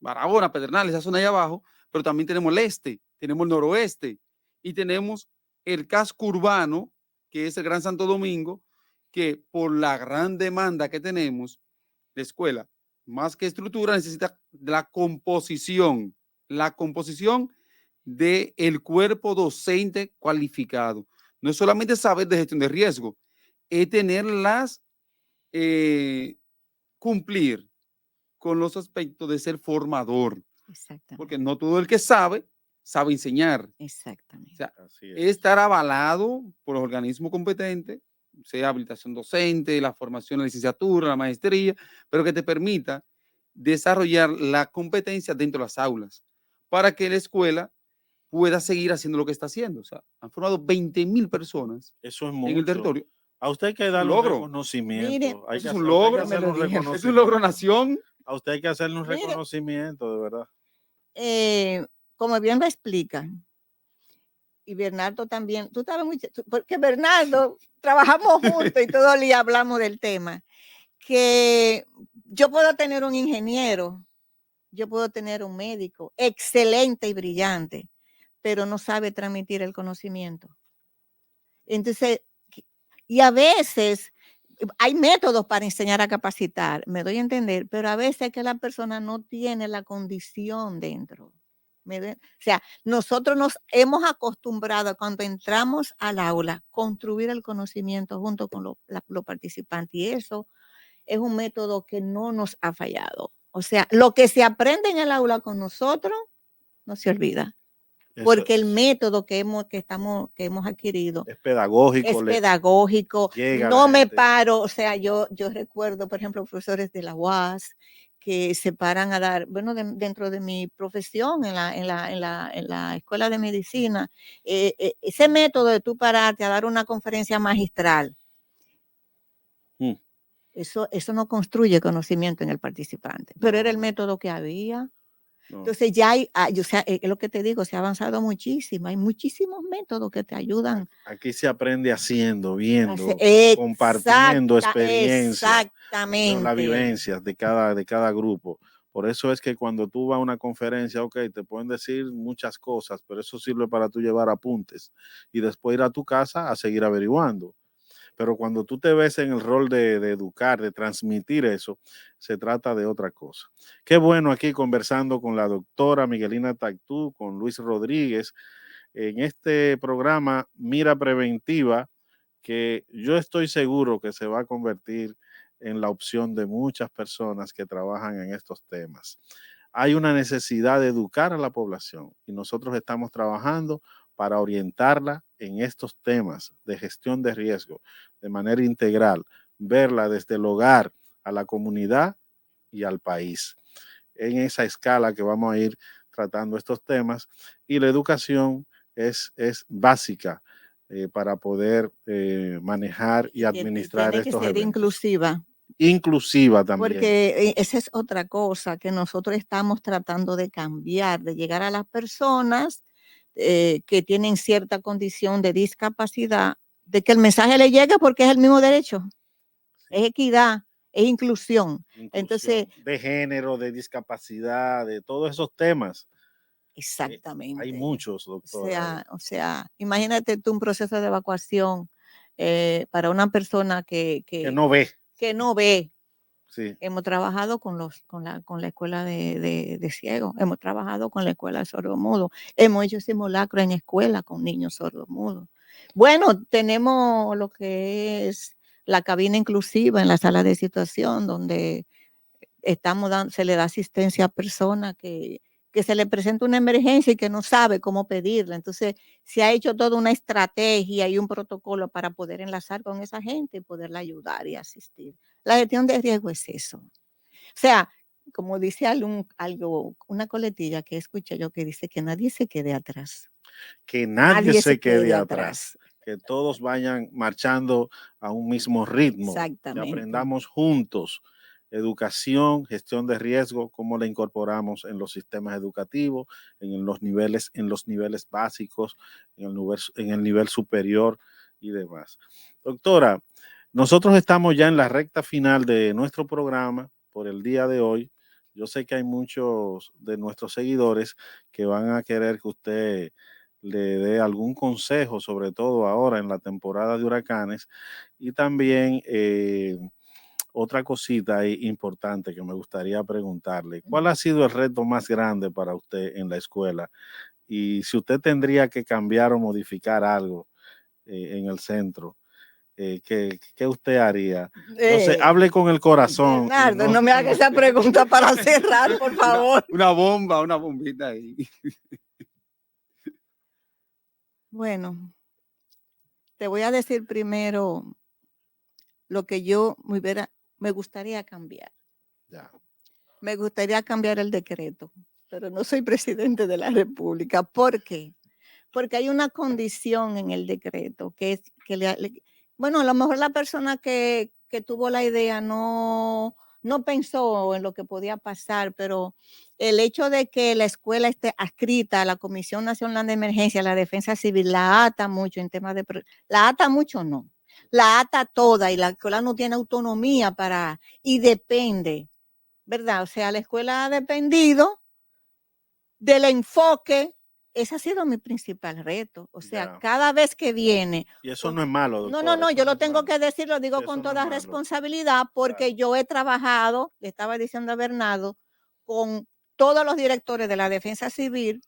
Barahona, Pedernales, esa zona ahí abajo, pero también tenemos el este, tenemos el noroeste y tenemos el casco urbano, que es el Gran Santo Domingo, que por la gran demanda que tenemos de escuela, más que estructura, necesita la composición del cuerpo docente cualificado. No es solamente saber de gestión de riesgo, es tenerlas, cumplir con los aspectos de ser formador. Porque no todo el que sabe enseñar. Exactamente. O sea, es estar avalado por los organismos competentes, sea habilitación docente, la formación, la licenciatura, la maestría, pero que te permita desarrollar la competencia dentro de las aulas para que la escuela pueda seguir haciendo lo que está haciendo. O sea, han formado 20,000 personas Eso es en el mucho. territorio. A usted hay que Es un darle un logro. reconocimiento. Mire, Hay Eso que es un hacer- a usted hay que logro. hacerle un Es un reconocimiento. logro nación. A usted hay que hacerle un Mire, reconocimiento, de verdad. como bien lo explican, y Bernardo también, tú sabes mucho, porque Bernardo, trabajamos juntos y todo el día hablamos del tema, que yo puedo tener un ingeniero, yo puedo tener un médico excelente y brillante, pero no sabe transmitir el conocimiento. Entonces, y a veces hay métodos para enseñar a capacitar, me doy a entender, pero a veces es que la persona no tiene la condición dentro. O sea, nosotros nos hemos acostumbrado cuando entramos al aula construir el conocimiento junto con los participantes y eso es un método que no nos ha fallado. O sea, lo que se aprende en el aula con nosotros no se olvida. Porque el método que hemos adquirido es pedagógico. es pedagógico. No me paro, o sea, yo recuerdo, por ejemplo, profesores de la UAS que se paran a dar, bueno, dentro de mi profesión en la escuela de medicina, ese método de tú pararte a dar una conferencia magistral, eso no construye conocimiento en el participante, pero era el método que había. Entonces ya hay, o sea, es lo que te digo, se ha avanzado muchísimo, hay muchísimos métodos que te ayudan. Aquí se aprende haciendo, viendo, compartiendo experiencias, exactamente, las vivencias de cada grupo. Por eso es que cuando tú vas a una conferencia, ok, te pueden decir muchas cosas, pero eso sirve para tú llevar apuntes y después ir a tu casa a seguir averiguando. Pero cuando tú te ves en el rol de educar, de transmitir eso, se trata de otra cosa. Qué bueno aquí conversando con la doctora Miguelina Tactú, con Luis Rodríguez, en este programa Mira Preventiva, que yo estoy seguro que se va a convertir en la opción de muchas personas que trabajan en estos temas. Hay una necesidad de educar a la población y nosotros estamos trabajando para orientarla en estos temas de gestión de riesgo de manera integral, verla desde el hogar a la comunidad y al país. En esa escala que vamos a ir tratando estos temas y la educación es básica para poder manejar y administrar tiene estos que ser eventos. Inclusiva también. Porque esa es otra cosa que nosotros estamos tratando de cambiar, de llegar a las personas que tienen cierta condición de discapacidad, de que el mensaje le llegue porque es el mismo derecho, es equidad, es inclusión. Entonces, de género, de discapacidad, de todos esos temas. Exactamente. Hay muchos, doctora. O sea, imagínate tú un proceso de evacuación para una persona que no ve. Que no ve. Sí. Hemos trabajado con la escuela de ciegos, hemos trabajado con la escuela de sordomudos, hemos hecho simulacro en escuela con niños sordomudos. Bueno, tenemos lo que es la cabina inclusiva en la sala de situación, donde se le da asistencia a personas que que se le presenta una emergencia y que no sabe cómo pedirla. Entonces, se ha hecho toda una estrategia y un protocolo para poder enlazar con esa gente y poderla ayudar y asistir. La gestión de riesgo es eso. O sea, como dice una coletilla que escuché yo que dice que nadie se quede atrás. Que nadie se quede atrás. Que todos vayan marchando a un mismo ritmo. Exactamente. Que aprendamos juntos educación, gestión de riesgo, cómo la incorporamos en los sistemas educativos, en los niveles básicos, en el nivel superior y demás. Doctora, nosotros estamos ya en la recta final de nuestro programa por el día de hoy. Yo sé que hay muchos de nuestros seguidores que van a querer que usted le dé algún consejo, sobre todo ahora en la temporada de huracanes, y también otra cosita importante que me gustaría preguntarle. ¿Cuál ha sido el reto más grande para usted en la escuela? Y si usted tendría que cambiar o modificar algo en el centro, ¿qué usted haría? No sé, hable con el corazón. Bernardo, no me haga esa pregunta para cerrar, por favor. Una bombita ahí. Bueno, te voy a decir primero lo que yo me gustaría cambiar. Ya. Me gustaría cambiar el decreto, pero no soy presidente de la República. ¿Por qué? Porque hay una condición en el decreto que es que bueno, a lo mejor la persona que tuvo la idea no pensó en lo que podía pasar, pero el hecho de que la escuela esté adscrita a la Comisión Nacional de Emergencia, la Defensa Civil, la ata mucho en temas de... La ata mucho no, la ata toda y la escuela no tiene autonomía y depende, ¿verdad? O sea, la escuela ha dependido del enfoque. Ese ha sido mi principal reto. O sea, cada vez que viene. Y eso no es malo, doctora. No, yo lo tengo que decir, lo digo con toda responsabilidad, porque yo he trabajado, le estaba diciendo a Bernardo, con todos los directores de la Defensa Civil,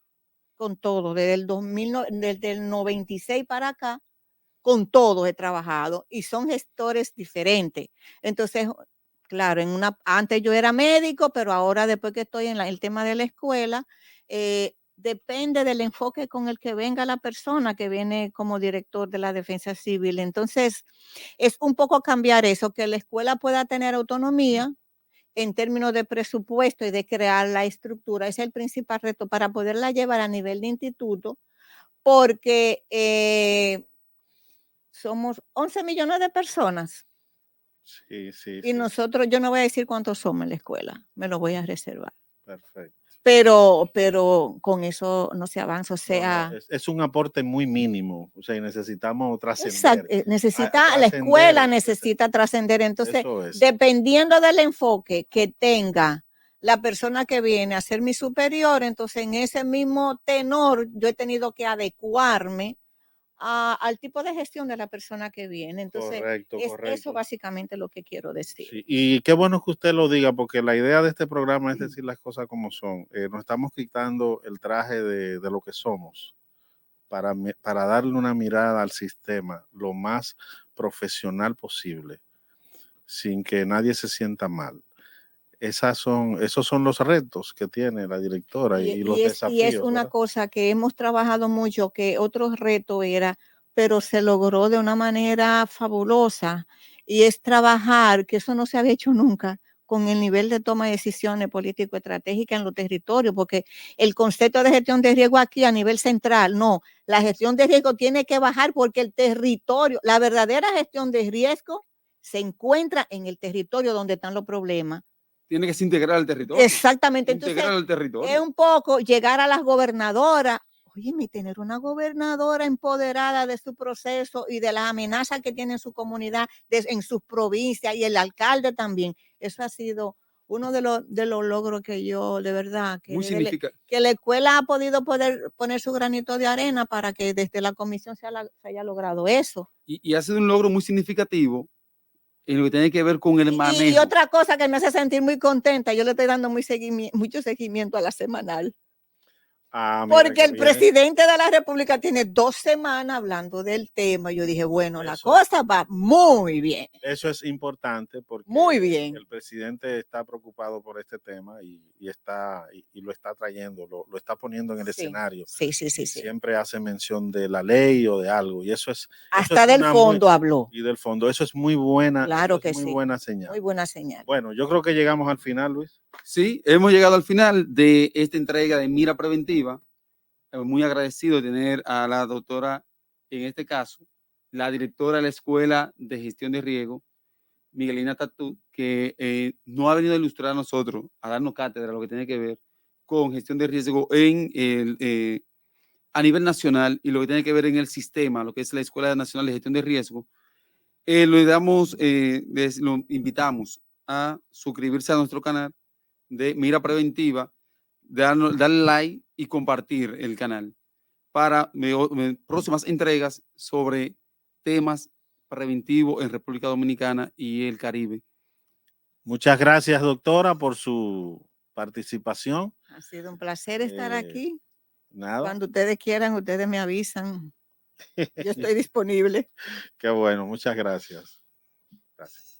con todo, desde el 96 para acá, con todos he trabajado y son gestores diferentes. Entonces, claro, antes yo era médico, pero ahora después que estoy en el tema de la escuela, depende del enfoque con el que venga la persona que viene como director de la Defensa Civil. Entonces, es un poco cambiar eso, que la escuela pueda tener autonomía en términos de presupuesto y de crear la estructura. Ese es el principal reto para poderla llevar a nivel de instituto, porque somos 11 millones de personas. Sí. Y nosotros, yo no voy a decir cuántos somos en la escuela, me lo voy a reservar. Perfecto. Pero con eso no se avanza, o sea... No, es un aporte muy mínimo, o sea, necesitamos trascender. Exacto, la escuela necesita trascender, entonces, dependiendo del enfoque que tenga la persona que viene a ser mi superior, entonces en ese mismo tenor yo he tenido que adecuarme al tipo de gestión de la persona que viene. Entonces, correcto. Eso básicamente lo que quiero decir. Sí, y qué bueno que usted lo diga, porque la idea de este programa es decir las cosas como son. Nos estamos quitando el traje de lo que somos para darle una mirada al sistema lo más profesional posible, sin que nadie se sienta mal. Esos son los retos que tiene la directora y los desafíos. Y es una cosa que hemos trabajado mucho, que otro reto era, pero se logró de una manera fabulosa, y es trabajar, que eso no se había hecho nunca, con el nivel de toma de decisiones político-estratégicas en los territorios, porque el concepto de gestión de riesgo aquí a nivel central, no, la gestión de riesgo tiene que bajar porque el territorio, la verdadera gestión de riesgo se encuentra en el territorio donde están los problemas. Tiene que se integrar el territorio. Exactamente. Entonces, es un poco llegar a las gobernadoras. Oye, tener una gobernadora empoderada de su proceso y de las amenazas que tiene en su comunidad, en sus provincias, y el alcalde también. Eso ha sido uno de los logros que yo, de verdad, que la escuela ha podido poner su granito de arena para que desde la comisión se haya logrado eso. Y ha sido un logro muy significativo en lo que tiene que ver con el manejo. Y otra cosa que me hace sentir muy contenta, yo le estoy dando mucho seguimiento a la semanal. Ah, mira Porque qué el bien. presidente de la República tiene 2 semanas hablando del tema. Yo dije, bueno, la Eso- cosa va muy bien. Eso es importante porque Muy bien. el presidente está preocupado por este tema y lo está trayendo, lo está poniendo en el Sí, escenario. sí, sí, Y sí, sí. siempre hace mención de la ley o de algo. Y eso es Hasta del una fondo habló. y del fondo. Eso es muy buena, Claro eso que es muy sí. buena señal. Muy buena señal. Bueno, yo creo que llegamos al final, Luis. Sí, hemos llegado al final de esta entrega de Mira Preventiva. Muy agradecido de tener a la doctora, en este caso, la directora de la Escuela de Gestión de Riesgo, Miguelina Tatú, que no ha venido a ilustrar a nosotros, a darnos cátedra, lo que tiene que ver con gestión de riesgo a nivel nacional y lo que tiene que ver en el sistema, lo que es la Escuela Nacional de Gestión de Riesgo. Lo invitamos a suscribirse a nuestro canal de Mira Preventiva, darle like y compartir el canal para próximas entregas sobre temas preventivos en República Dominicana y el Caribe. Muchas gracias, doctora, por su participación. Ha sido un placer estar aquí. Nada. Cuando ustedes quieran, ustedes me avisan. Yo estoy disponible. Qué bueno, muchas gracias. Gracias.